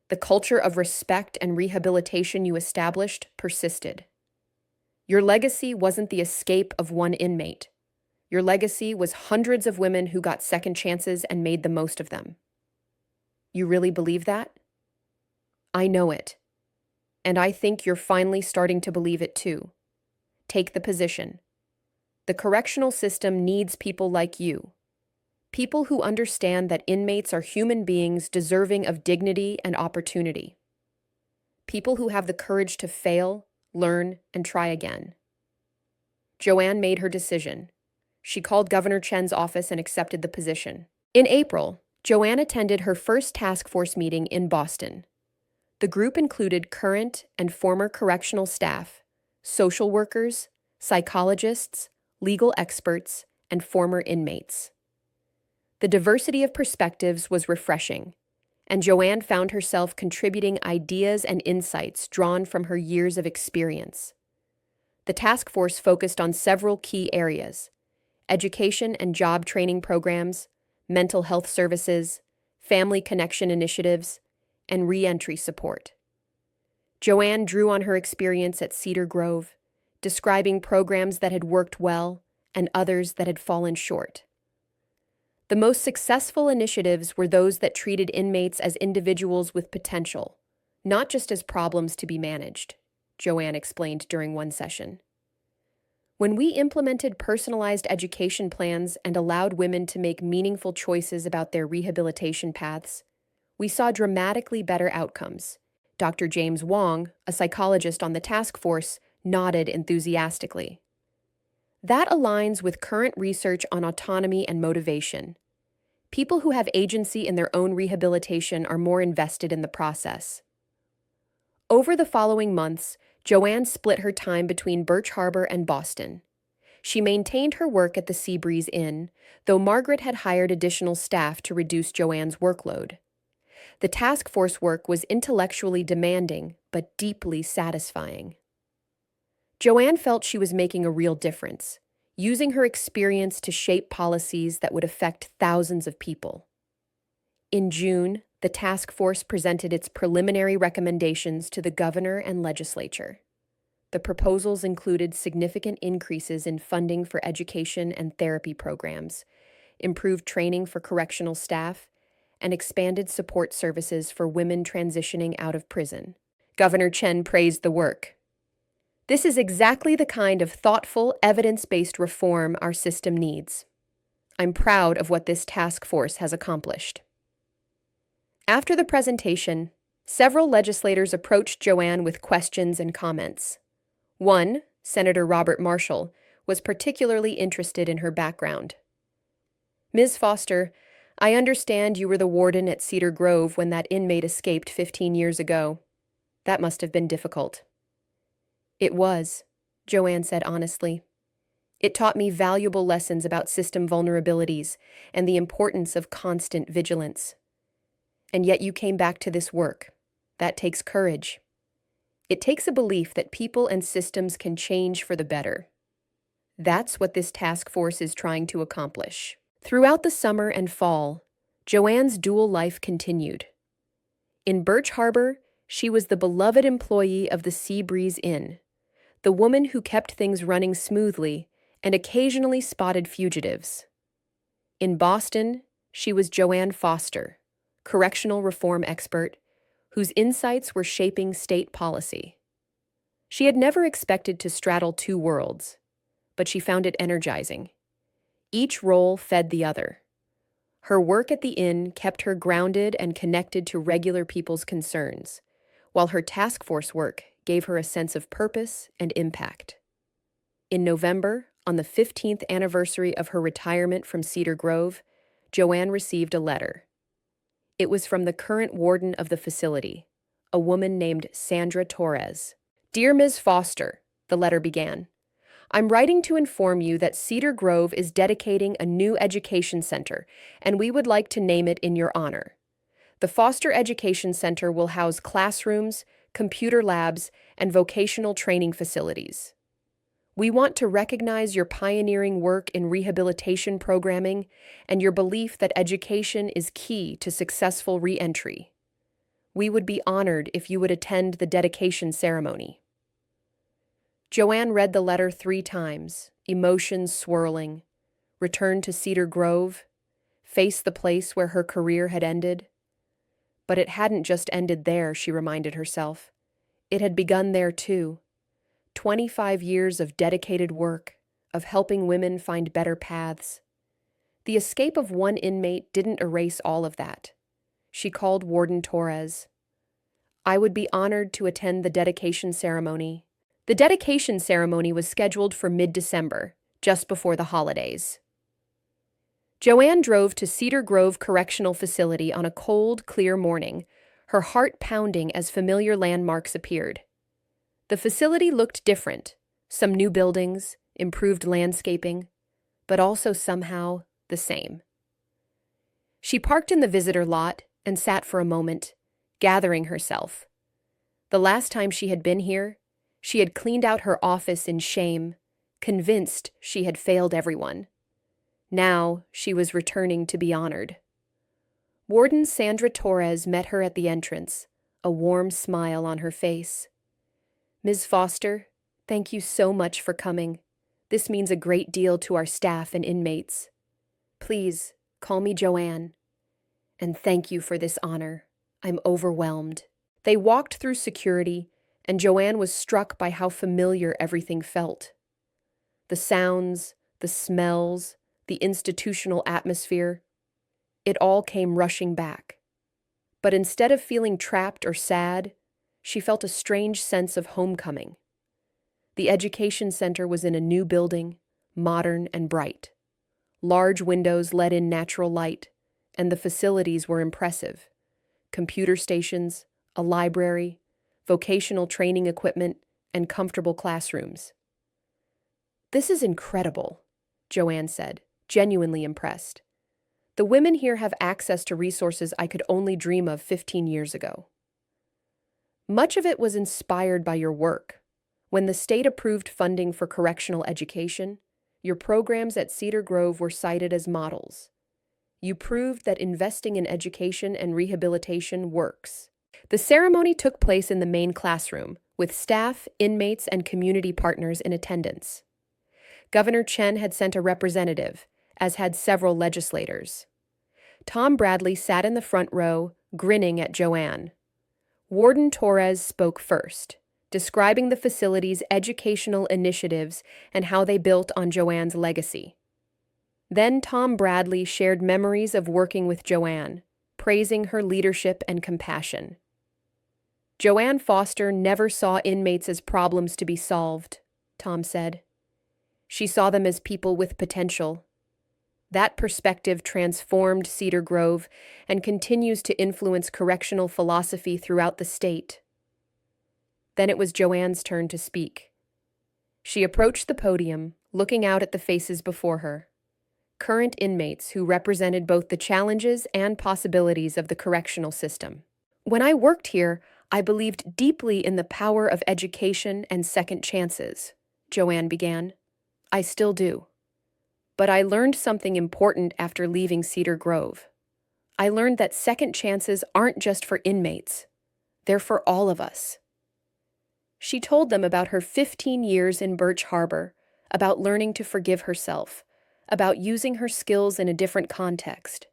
The culture of respect and rehabilitation you established persisted. Your legacy wasn't the escape of one inmate. Your legacy was hundreds of women who got second chances and made the most of them. You really believe that? I know it. And I think you're finally starting to believe it too. Take the position. The correctional system needs people like you. People who understand that inmates are human beings deserving of dignity and opportunity. People who have the courage to fail, learn, and try again. Joanne made her decision. She called Governor Chen's office and accepted the position. In April, Joanne attended her first task force meeting in Boston. The group included current and former correctional staff, social workers, psychologists, legal experts, and former inmates. The diversity of perspectives was refreshing, and Joanne found herself contributing ideas and insights drawn from her years of experience. The task force focused on several key areas: education and job training programs, mental health services, family connection initiatives, and re-entry support. Joanne drew on her experience at Cedar Grove, describing programs that had worked well and others that had fallen short. The most successful initiatives were those that treated inmates as individuals with potential, not just as problems to be managed, Joanne explained during one session. When we implemented personalized education plans and allowed women to make meaningful choices about their rehabilitation paths, we saw dramatically better outcomes. Dr. James Wong, a psychologist on the task force, nodded enthusiastically. That aligns with current research on autonomy and motivation. People who have agency in their own rehabilitation are more invested in the process. Over the following months, Joanne split her time between Birch Harbor and Boston. She maintained her work at the Seabreeze Inn, though Margaret had hired additional staff to reduce Joanne's workload. The task force work was intellectually demanding, but deeply satisfying. Joanne felt she was making a real difference, using her experience to shape policies that would affect thousands of people. In June, the task force presented its preliminary recommendations to the governor and legislature. The proposals included significant increases in funding for education and therapy programs, improved training for correctional staff, and expanded support services for women transitioning out of prison. Governor Chen praised the work. This is exactly the kind of thoughtful, evidence-based reform our system needs. I'm proud of what this task force has accomplished. After the presentation, several legislators approached Joanne with questions and comments. One, Senator Robert Marshall, was particularly interested in her background. Ms. Foster, I understand you were the warden at Cedar Grove when that inmate escaped 15 years ago. That must have been difficult. It was, Joanne said honestly. It taught me valuable lessons about system vulnerabilities and the importance of constant vigilance. And yet you came back to this work. That takes courage. It takes a belief that people and systems can change for the better. That's what this task force is trying to accomplish. Throughout the summer and fall, Joanne's dual life continued. In Birch Harbor, she was the beloved employee of the Seabreeze Inn, the woman who kept things running smoothly and occasionally spotted fugitives. In Boston, she was Joanne Foster, correctional reform expert, whose insights were shaping state policy. She had never expected to straddle two worlds, but she found it energizing. Each role fed the other. Her work at the inn kept her grounded and connected to regular people's concerns, while her task force work gave her a sense of purpose and impact. In November, on the 15th anniversary of her retirement from Cedar Grove, Joanne received a letter. It was from the current warden of the facility, a woman named Sandra Torres. Dear Ms. Foster, the letter began, I'm writing to inform you that Cedar Grove is dedicating a new education center, and we would like to name it in your honor. The Foster Education Center will house classrooms, computer labs, and vocational training facilities. We want to recognize your pioneering work in rehabilitation programming and your belief that education is key to successful re-entry. We would be honored if you would attend the dedication ceremony. Joanne read the letter 3 times, emotions swirling, returned to Cedar Grove, faced the place where her career had ended. But it hadn't just ended there, she reminded herself. It had begun there too. 25 years of dedicated work, of helping women find better paths. The escape of one inmate didn't erase all of that. She called Warden Torres. I would be honored to attend the dedication ceremony. The dedication ceremony was scheduled for mid-December, just before the holidays. Joanne drove to Cedar Grove Correctional Facility on a cold, clear morning, her heart pounding as familiar landmarks appeared. The facility looked different, some new buildings, improved landscaping, but also somehow the same. She parked in the visitor lot and sat for a moment, gathering herself. The last time she had been here, she had cleaned out her office in shame, convinced she had failed everyone. Now she was returning to be honored. Warden Sandra Torres met her at the entrance, a warm smile on her face. Ms. Foster, thank you so much for coming. This means a great deal to our staff and inmates. Please, call me Joanne. And thank you for this honor. I'm overwhelmed. They walked through security, and Joanne was struck by how familiar everything felt. The sounds, the smells, the institutional atmosphere, it all came rushing back. But instead of feeling trapped or sad, she felt a strange sense of homecoming. The education center was in a new building, modern and bright. Large windows let in natural light, and the facilities were impressive. Computer stations, a library, vocational training equipment, and comfortable classrooms. This is incredible, Joanne said, genuinely impressed. The women here have access to resources I could only dream of 15 years ago. Much of it was inspired by your work. When the state approved funding for correctional education, your programs at Cedar Grove were cited as models. You proved that investing in education and rehabilitation works. The ceremony took place in the main classroom, with staff, inmates, and community partners in attendance. Governor Chen had sent a representative, as had several legislators. Tom Bradley sat in the front row, grinning at Joanne. Warden Torres spoke first, describing the facility's educational initiatives and how they built on Joanne's legacy. Then Tom Bradley shared memories of working with Joanne, praising her leadership and compassion. Joanne Foster never saw inmates as problems to be solved, Tom said. She saw them as people with potential. That perspective transformed Cedar Grove and continues to influence correctional philosophy throughout the state. Then it was Joanne's turn to speak. She approached the podium, looking out at the faces before her. Current inmates who represented both the challenges and possibilities of the correctional system. When I worked here, I believed deeply in the power of education and second chances, Joanne began. I still do. But I learned something important after leaving Cedar Grove. I learned that second chances aren't just for inmates. They're for all of us. She told them about her 15 years in Birch Harbor, about learning to forgive herself, about using her skills in a different context.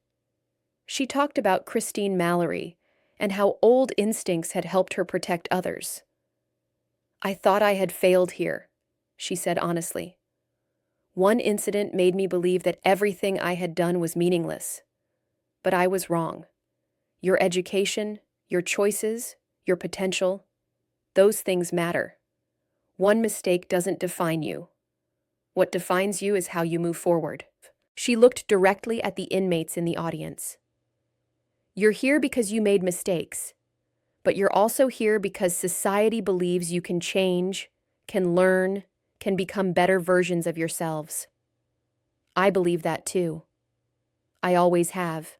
She talked about Christine Mallory and how old instincts had helped her protect others. I thought I had failed here, she said honestly. One incident made me believe that everything I had done was meaningless. But I was wrong. Your education, your choices, your potential, those things matter. One mistake doesn't define you. What defines you is how you move forward. She looked directly at the inmates in the audience. You're here because you made mistakes, but you're also here because society believes you can change, can learn, can become better versions of yourselves. I believe that too. I always have.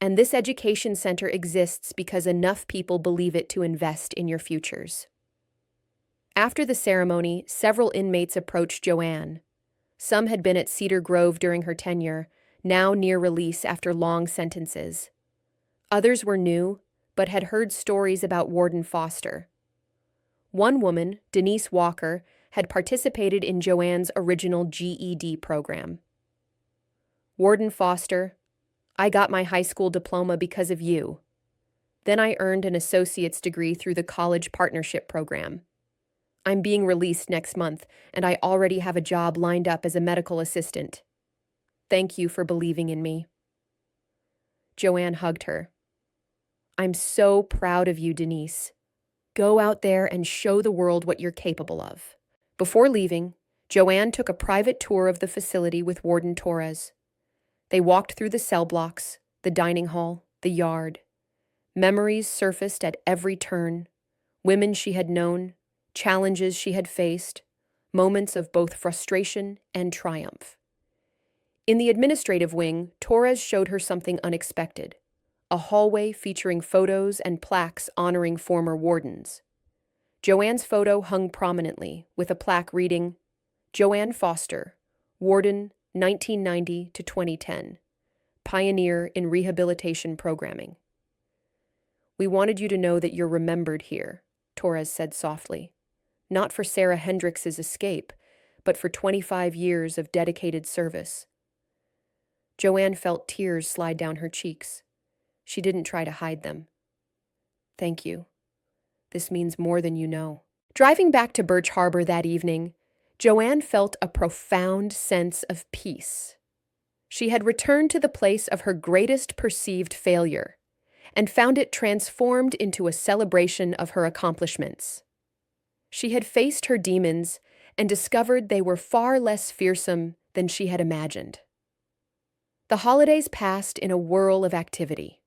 And this education center exists because enough people believe it to invest in your futures. After the ceremony, several inmates approached Joanne. Some had been at Cedar Grove during her tenure, now near release after long sentences. Others were new, but had heard stories about Warden Foster. One woman, Denise Walker, had participated in Joanne's original GED program. Warden Foster, I got my high school diploma because of you. Then I earned an associate's degree through the college partnership program. I'm being released next month, and I already have a job lined up as a medical assistant. Thank you for believing in me. Joanne hugged her. I'm so proud of you, Denise. Go out there and show the world what you're capable of. Before leaving, Joanne took a private tour of the facility with Warden Torres. They walked through the cell blocks, the dining hall, the yard. Memories surfaced at every turn. Women she had known, challenges she had faced, moments of both frustration and triumph. In the administrative wing, Torres showed her something unexpected, a hallway featuring photos and plaques honoring former wardens. Joanne's photo hung prominently, with a plaque reading, Joanne Foster, Warden, 1990 to 2010, pioneer in rehabilitation programming. We wanted you to know that you're remembered here, Torres said softly. Not for Sarah Hendricks's escape, but for 25 years of dedicated service. Joanne felt tears slide down her cheeks. She didn't try to hide them. Thank you. This means more than you know. Driving back to Birch Harbor that evening, Joanne felt a profound sense of peace. She had returned to the place of her greatest perceived failure and found it transformed into a celebration of her accomplishments. She had faced her demons and discovered they were far less fearsome than she had imagined. The holidays passed in a whirl of activity.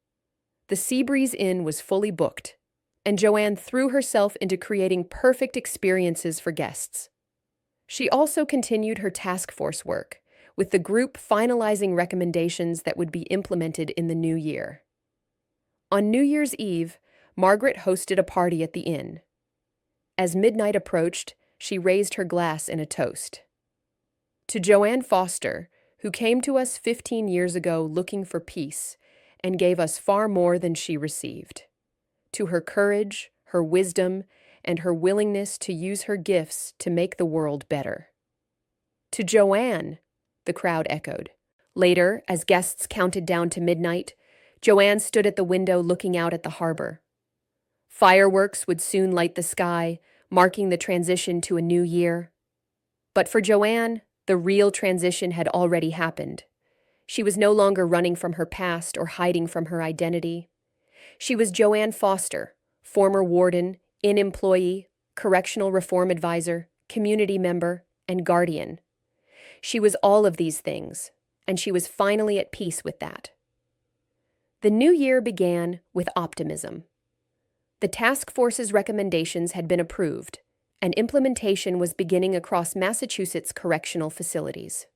The Seabreeze Inn was fully booked, and Joanne threw herself into creating perfect experiences for guests. She also continued her task force work, with the group finalizing recommendations that would be implemented in the new year. On New Year's Eve, Margaret hosted a party at the inn. As midnight approached, she raised her glass in a toast. To Joanne Foster, who came to us 15 years ago looking for peace and gave us far more than she received. To her courage, her wisdom, and her willingness to use her gifts to make the world better. To Joanne, the crowd echoed. Later, as guests counted down to midnight, Joanne stood at the window looking out at the harbor. Fireworks would soon light the sky, marking the transition to a new year. But for Joanne, the real transition had already happened. She was no longer running from her past or hiding from her identity. She was Joanne Foster, former warden, inn employee, correctional reform advisor, community member, and guardian. She was all of these things, and she was finally at peace with that. The new year began with optimism. The task force's recommendations had been approved, and implementation was beginning across Massachusetts correctional facilities.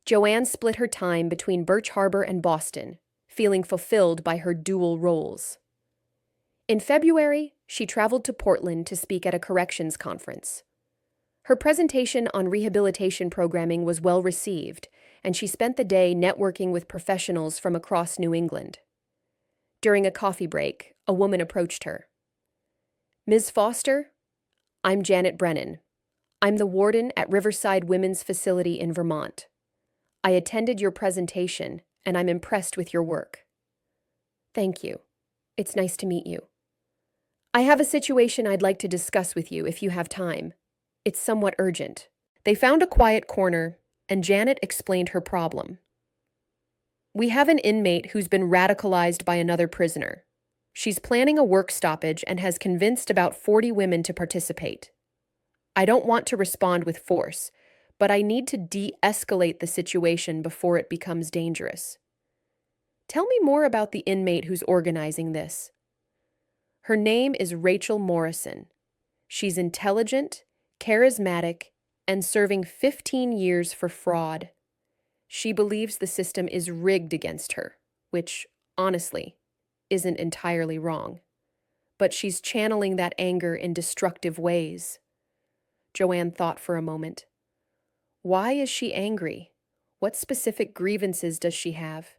Joanne split her time between Birch Harbor and Boston, feeling fulfilled by her dual roles. In February, she traveled to Portland to speak at a corrections conference. Her presentation on rehabilitation programming was well received, and she spent the day networking with professionals from across New England. During a coffee break, a woman approached her. Ms. Foster, I'm Janet Brennan. I'm the warden at Riverside Women's Facility in Vermont. I attended your presentation, and I'm impressed with your work. Thank you. It's nice to meet you. I have a situation I'd like to discuss with you if you have time. It's somewhat urgent. They found a quiet corner, and Janet explained her problem. We have an inmate who's been radicalized by another prisoner. She's planning a work stoppage and has convinced about 40 women to participate. I don't want to respond with force, but I need to de-escalate the situation before it becomes dangerous. Tell me more about the inmate who's organizing this. Her name is Rachel Morrison. She's intelligent, charismatic, and serving 15 years for fraud. She believes the system is rigged against her, which, honestly, isn't entirely wrong. But she's channeling that anger in destructive ways. Joanne thought for a moment. Why is she angry? What specific grievances does she have?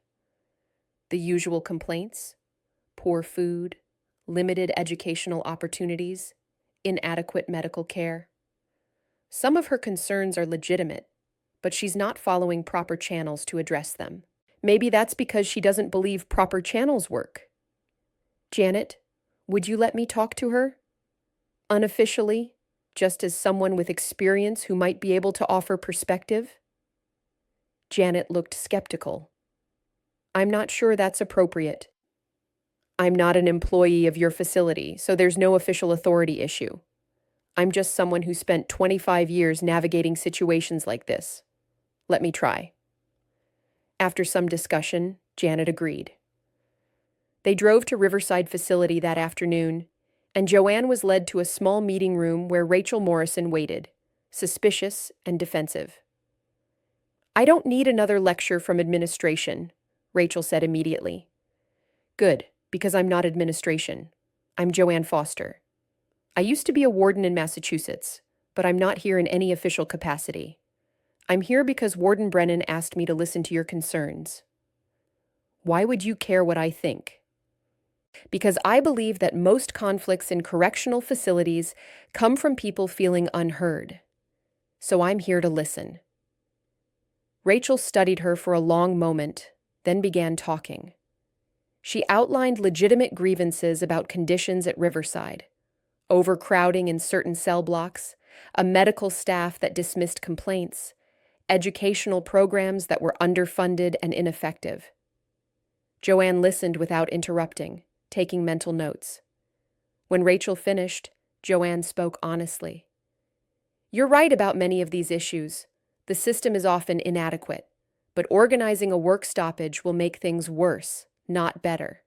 The usual complaints: poor food, limited educational opportunities, inadequate medical care. Some of her concerns are legitimate, but she's not following proper channels to address them. Maybe that's because she doesn't believe proper channels work. Janet, would you let me talk to her? Unofficially, just as someone with experience who might be able to offer perspective? Janet looked skeptical. I'm not sure that's appropriate. I'm not an employee of your facility, so there's no official authority issue. I'm just someone who spent 25 years navigating situations like this. Let me try. After some discussion, Janet agreed. They drove to Riverside facility that afternoon, and Joanne was led to a small meeting room where Rachel Morrison waited, suspicious and defensive. I don't need another lecture from administration, Rachel said immediately. Good, because I'm not administration. I'm Joanne Foster. I used to be a warden in Massachusetts, but I'm not here in any official capacity. I'm here because Warden Brennan asked me to listen to your concerns. Why would you care what I think? Because I believe that most conflicts in correctional facilities come from people feeling unheard. So I'm here to listen. Rachel studied her for a long moment, then began talking. She outlined legitimate grievances about conditions at Riverside: overcrowding in certain cell blocks, a medical staff that dismissed complaints, educational programs that were underfunded and ineffective. Joanne listened without interrupting, taking mental notes. When Rachel finished, Joanne spoke honestly. You're right about many of these issues. The system is often inadequate, but organizing a work stoppage will make things worse, not better.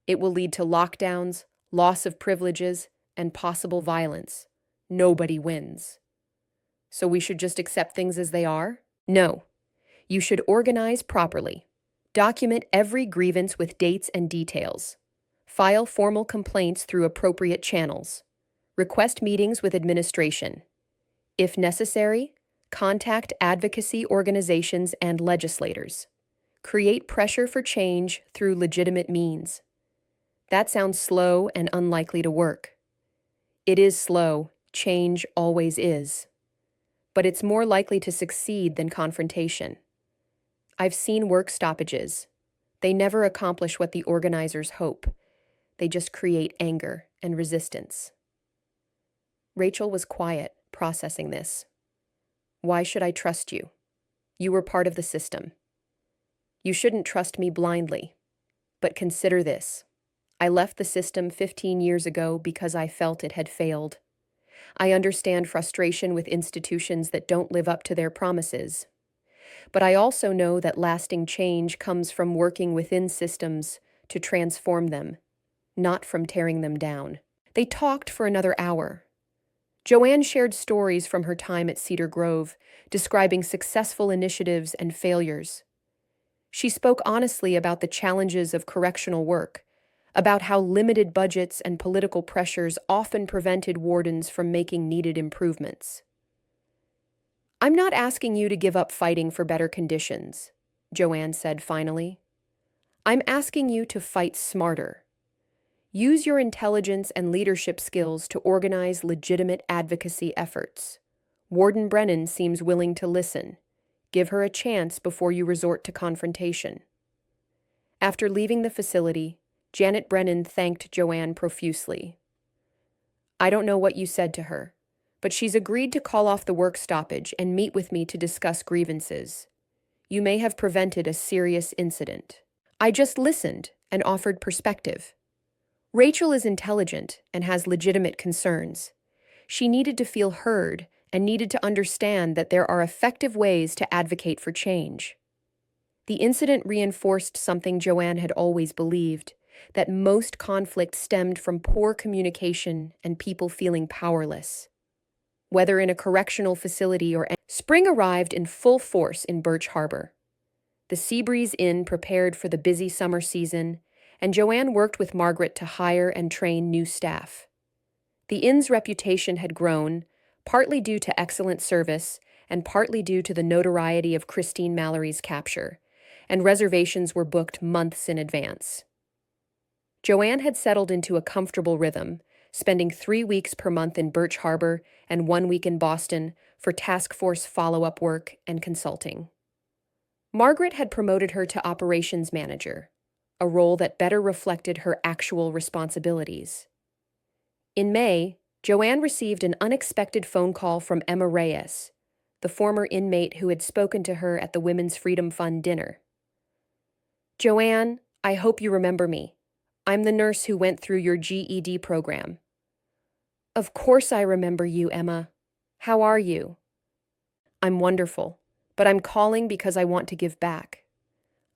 It will lead to lockdowns, loss of privileges, and possible violence. Nobody wins. So we should just accept things as they are? No. You should organize properly. Document every grievance with dates and details. File formal complaints through appropriate channels. Request meetings with administration. If necessary, contact advocacy organizations and legislators. Create pressure for change through legitimate means. That sounds slow and unlikely to work. It is slow, change always is. But it's more likely to succeed than confrontation. I've seen work stoppages. They never accomplish what the organizers hope. They just create anger and resistance. Rachel was quiet, processing this. Why should I trust you? You were part of the system. You shouldn't trust me blindly. But consider this. I left the system 15 years ago because I felt it had failed. I understand frustration with institutions that don't live up to their promises. But I also know that lasting change comes from working within systems to transform them, not from tearing them down. They talked for another hour. Joanne shared stories from her time at Cedar Grove, describing successful initiatives and failures. She spoke honestly about the challenges of correctional work, about how limited budgets and political pressures often prevented wardens from making needed improvements. I'm not asking you to give up fighting for better conditions, Joanne said finally. I'm asking you to fight smarter. Use your intelligence and leadership skills to organize legitimate advocacy efforts. Warden Brennan seems willing to listen. Give her a chance before you resort to confrontation. After leaving the facility, Janet Brennan thanked Joanne profusely. I don't know what you said to her, but she's agreed to call off the work stoppage and meet with me to discuss grievances. You may have prevented a serious incident. I just listened and offered perspective. Rachel is intelligent and has legitimate concerns. She needed to feel heard and needed to understand that there are effective ways to advocate for change. The incident reinforced something Joanne had always believed, that most conflict stemmed from poor communication and people feeling powerless. whether in a correctional facility or... Spring arrived in full force in Birch Harbor. The Seabreeze Inn prepared for the busy summer season, and Joanne worked with Margaret to hire and train new staff. The inn's reputation had grown, partly due to excellent service and partly due to the notoriety of Christine Mallory's capture, and reservations were booked months in advance. Joanne had settled into a comfortable rhythm, spending 3 weeks per month in Birch Harbor and 1 week in Boston for task force follow-up work and consulting. Margaret had promoted her to operations manager, a role that better reflected her actual responsibilities. In May, Joanne received an unexpected phone call from Emma Reyes, the former inmate who had spoken to her at the Women's Freedom Fund dinner. "Joanne, I hope you remember me. I'm the nurse who went through your GED program." "Of course I remember you, Emma. How are you?" "I'm wonderful, but I'm calling because I want to give back.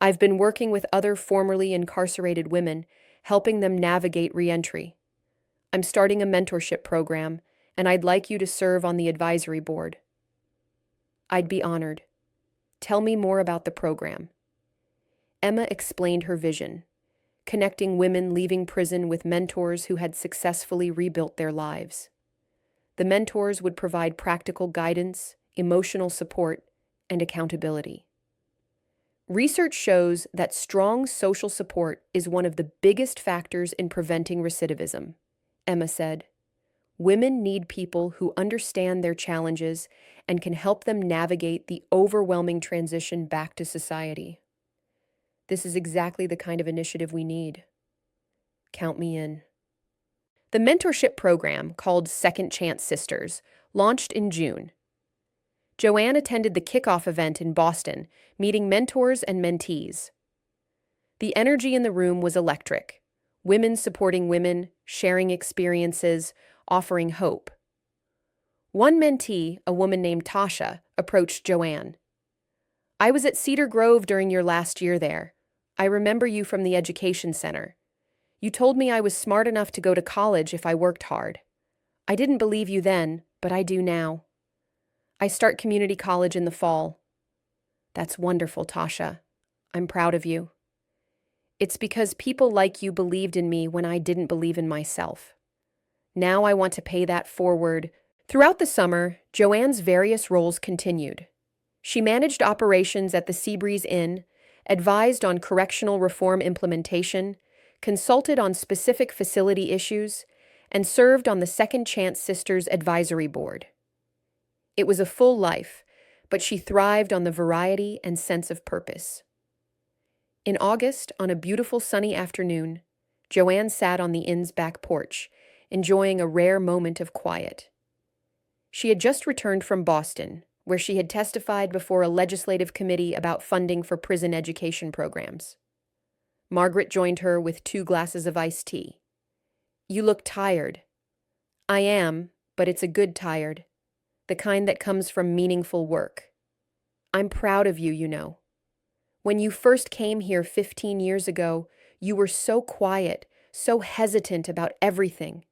I've been working with other formerly incarcerated women, helping them navigate reentry. I'm starting a mentorship program, and I'd like you to serve on the advisory board." "I'd be honored. Tell me more about the program." Emma explained her vision, connecting women leaving prison with mentors who had successfully rebuilt their lives. The mentors would provide practical guidance, emotional support, and accountability. Research shows that strong social support is one of the biggest factors in preventing recidivism, Emma said. Women need people who understand their challenges and can help them navigate the overwhelming transition back to society. This is exactly the kind of initiative we need. Count me in. The mentorship program, called Second Chance Sisters, launched in June. Joanne attended the kickoff event in Boston, meeting mentors and mentees. The energy in the room was electric. Women supporting women, sharing experiences, offering hope. One mentee, a woman named Tasha, approached Joanne. "I was at Cedar Grove during your last year there. I remember you from the education center. You told me I was smart enough to go to college if I worked hard. I didn't believe you then, but I do now. I start community college in the fall." "That's wonderful, Tasha. I'm proud of you. It's because people like you believed in me when I didn't believe in myself. Now I want to pay that forward." Throughout the summer, Joanne's various roles continued. She managed operations at the Seabreeze Inn, advised on correctional reform implementation, consulted on specific facility issues, and served on the Second Chance Sisters Advisory Board. It was a full life, but she thrived on the variety and sense of purpose. In August, on a beautiful sunny afternoon, Joanne sat on the inn's back porch, enjoying a rare moment of quiet. She had just returned from Boston, where she had testified before a legislative committee about funding for prison education programs. Margaret joined her with 2 glasses of iced tea. "You look tired." "I am, but it's a good tired, the kind that comes from meaningful work. I'm proud of you, you know. When you first came here 15 years ago, you were so quiet, so hesitant about everything.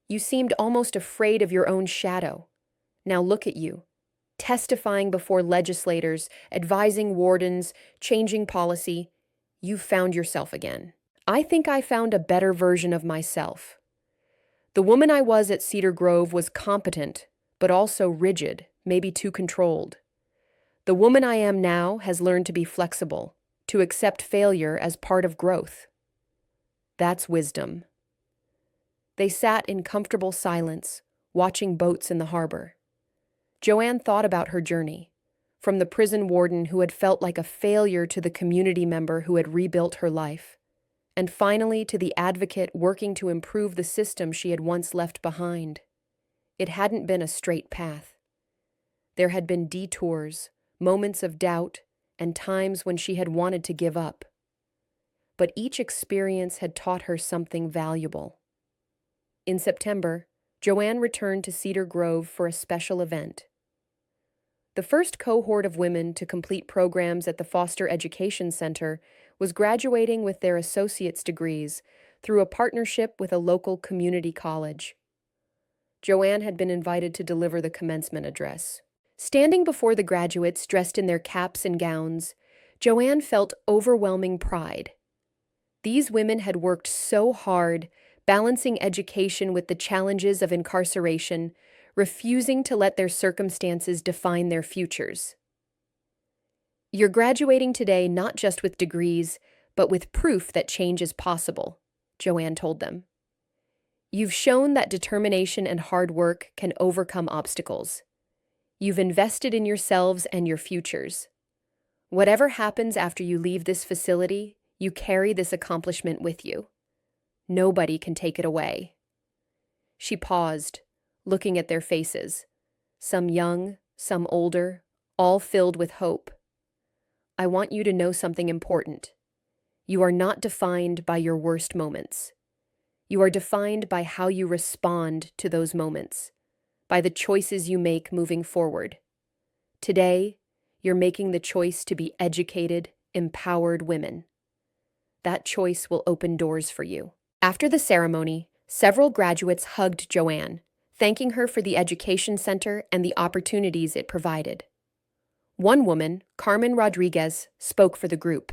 You seemed almost afraid of your own shadow. Now look at you, testifying before legislators, advising wardens, changing policy. You've found yourself again." "I think I found a better version of myself. The woman I was at Cedar Grove was competent, but also rigid, maybe too controlled. The woman I am now has learned to be flexible, to accept failure as part of growth. That's wisdom." They sat in comfortable silence, watching boats in the harbor. Joanne thought about her journey, from the prison warden who had felt like a failure to the community member who had rebuilt her life, and finally to the advocate working to improve the system she had once left behind. It hadn't been a straight path. There had been detours, moments of doubt, and times when she had wanted to give up. But each experience had taught her something valuable. In September, Joanne returned to Cedar Grove for a special event. The first cohort of women to complete programs at the Foster Education Center was graduating with their associate's degrees through a partnership with a local community college. Joanne had been invited to deliver the commencement address. Standing before the graduates dressed in their caps and gowns, Joanne felt overwhelming pride. These women had worked so hard, balancing education with the challenges of incarceration, refusing to let their circumstances define their futures. You're graduating today not just with degrees, but with proof that change is possible, Joanne told them. You've shown that determination and hard work can overcome obstacles. You've invested in yourselves and your futures. Whatever happens after you leave this facility, you carry this accomplishment with you. Nobody can take it away. She paused, looking at their faces, some young, some older, all filled with hope. I want you to know something important. You are not defined by your worst moments. You are defined by how you respond to those moments, by the choices you make moving forward. Today, you're making the choice to be educated, empowered women. That choice will open doors for you. After the ceremony, several graduates hugged Joanne, thanking her for the education center and the opportunities it provided. One woman, Carmen Rodriguez, spoke for the group.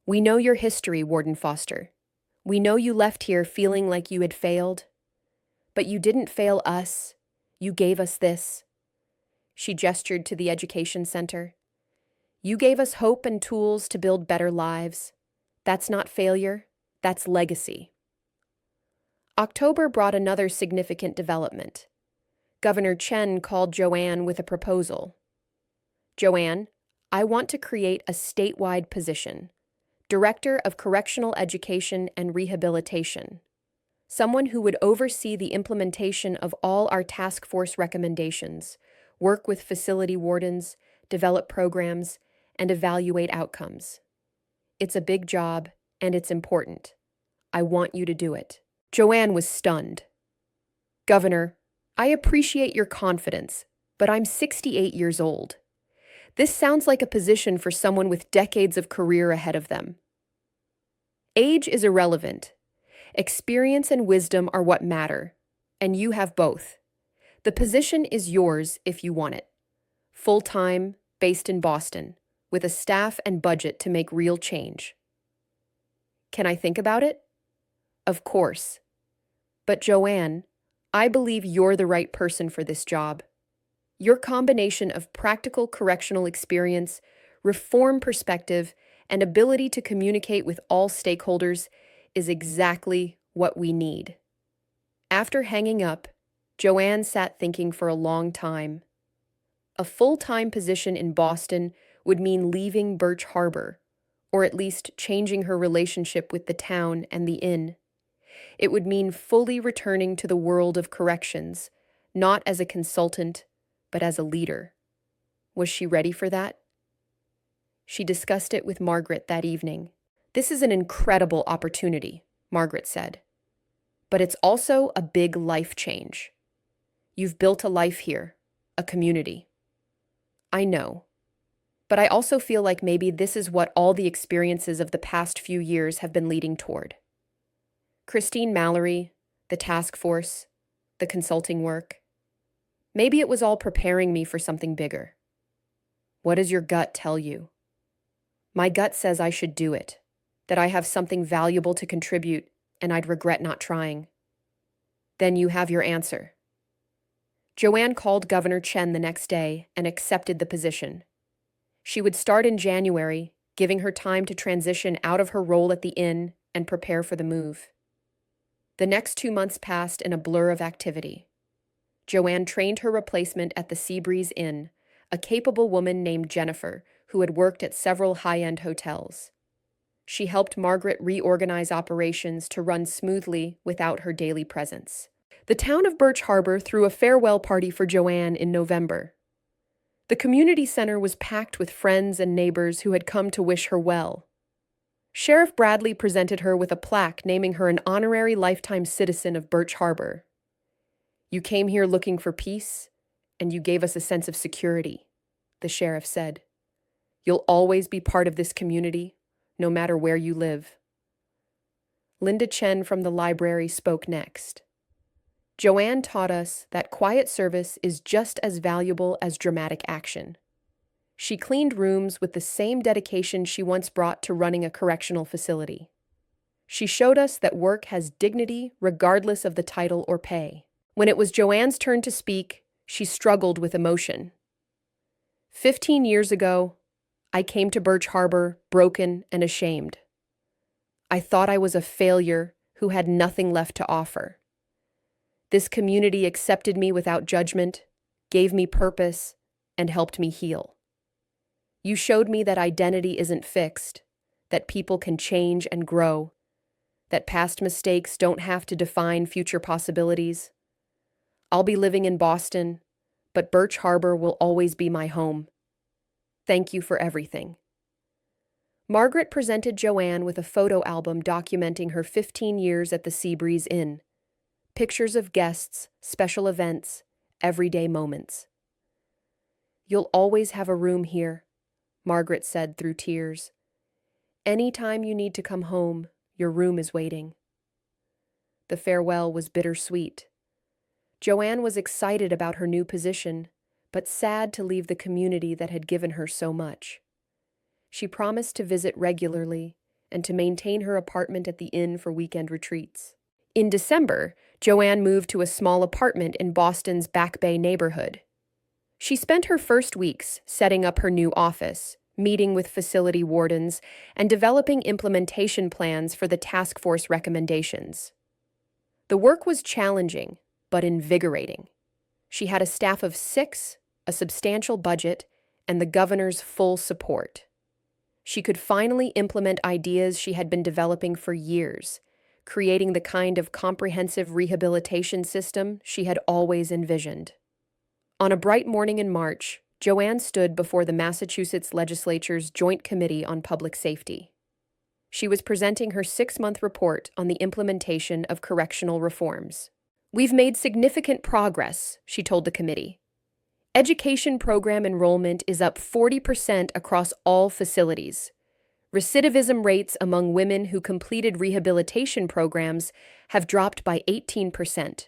We know your history, Warden Foster. We know you left here feeling like you had failed. But you didn't fail us. You gave us this. She gestured to the education center. You gave us hope and tools to build better lives. That's not failure, that's legacy. October brought another significant development. Governor Chen called Joanne with a proposal. Joanne, I want to create a statewide position, Director of Correctional Education and Rehabilitation, someone who would oversee the implementation of all our task force recommendations, work with facility wardens, develop programs, and evaluate outcomes. It's a big job, and it's important. I want you to do it. Joanne was stunned. Governor, I appreciate your confidence, but I'm 68 years old. This sounds like a position for someone with decades of career ahead of them. Age is irrelevant. Experience and wisdom are what matter, and you have both. The position is yours if you want it. Full-time, based in Boston, with a staff and budget to make real change. Can I think about it? Of course. But Joanne, I believe you're the right person for this job. Your combination of practical correctional experience, reform perspective, and ability to communicate with all stakeholders is exactly what we need. After hanging up, Joanne sat thinking for a long time. A full-time position in Boston would mean leaving Birch Harbor, or at least changing her relationship with the town and the inn. It would mean fully returning to the world of corrections, not as a consultant, but as a leader. Was she ready for that? She discussed it with Margaret that evening. This is an incredible opportunity, Margaret said. But it's also a big life change. You've built a life here, a community. I know. But I also feel like maybe this is what all the experiences of the past few years have been leading toward. Christine Mallory, the task force, the consulting work. Maybe it was all preparing me for something bigger. What does your gut tell you? My gut says I should do it, that I have something valuable to contribute, and I'd regret not trying. Then you have your answer. Joanne called Governor Chen the next day and accepted the position. She would start in January, giving her time to transition out of her role at the inn and prepare for the move. The next 2 months passed in a blur of activity. Joanne trained her replacement at the Seabreeze Inn, a capable woman named Jennifer, who had worked at several high-end hotels. She helped Margaret reorganize operations to run smoothly without her daily presence. The town of Birch Harbor threw a farewell party for Joanne in November. The community center was packed with friends and neighbors who had come to wish her well. Sheriff Bradley presented her with a plaque naming her an honorary lifetime citizen of Birch Harbor. You came here looking for peace, and you gave us a sense of security, the sheriff said. You'll always be part of this community, no matter where you live. Linda Chen from the library spoke next. Joanne taught us that quiet service is just as valuable as dramatic action. She cleaned rooms with the same dedication she once brought to running a correctional facility. She showed us that work has dignity regardless of the title or pay. When it was Joanne's turn to speak, she struggled with emotion. 15 years ago, I came to Birch Harbor broken and ashamed. I thought I was a failure who had nothing left to offer. This community accepted me without judgment, gave me purpose, and helped me heal. You showed me that identity isn't fixed, that people can change and grow, that past mistakes don't have to define future possibilities. I'll be living in Boston, but Birch Harbor will always be my home. Thank you for everything. Margaret presented Joanne with a photo album documenting her 15 years at the Seabreeze Inn. Pictures of guests, special events, everyday moments. You'll always have a room here, Margaret said through tears. Anytime you need to come home, your room is waiting. The farewell was bittersweet. Joanne was excited about her new position, but sad to leave the community that had given her so much. She promised to visit regularly and to maintain her apartment at the inn for weekend retreats. In December, Joanne moved to a small apartment in Boston's Back Bay neighborhood. She spent her first weeks setting up her new office, meeting with facility wardens, and developing implementation plans for the task force recommendations. The work was challenging, but invigorating. She had a staff of 6, a substantial budget, and the governor's full support. She could finally implement ideas she had been developing for years, creating the kind of comprehensive rehabilitation system she had always envisioned. On a bright morning in March, Joanne stood before the Massachusetts Legislature's Joint Committee on Public Safety. She was presenting her 6-month report on the implementation of correctional reforms. We've made significant progress, she told the committee. Education program enrollment is up 40% across all facilities. Recidivism rates among women who completed rehabilitation programs have dropped by 18%.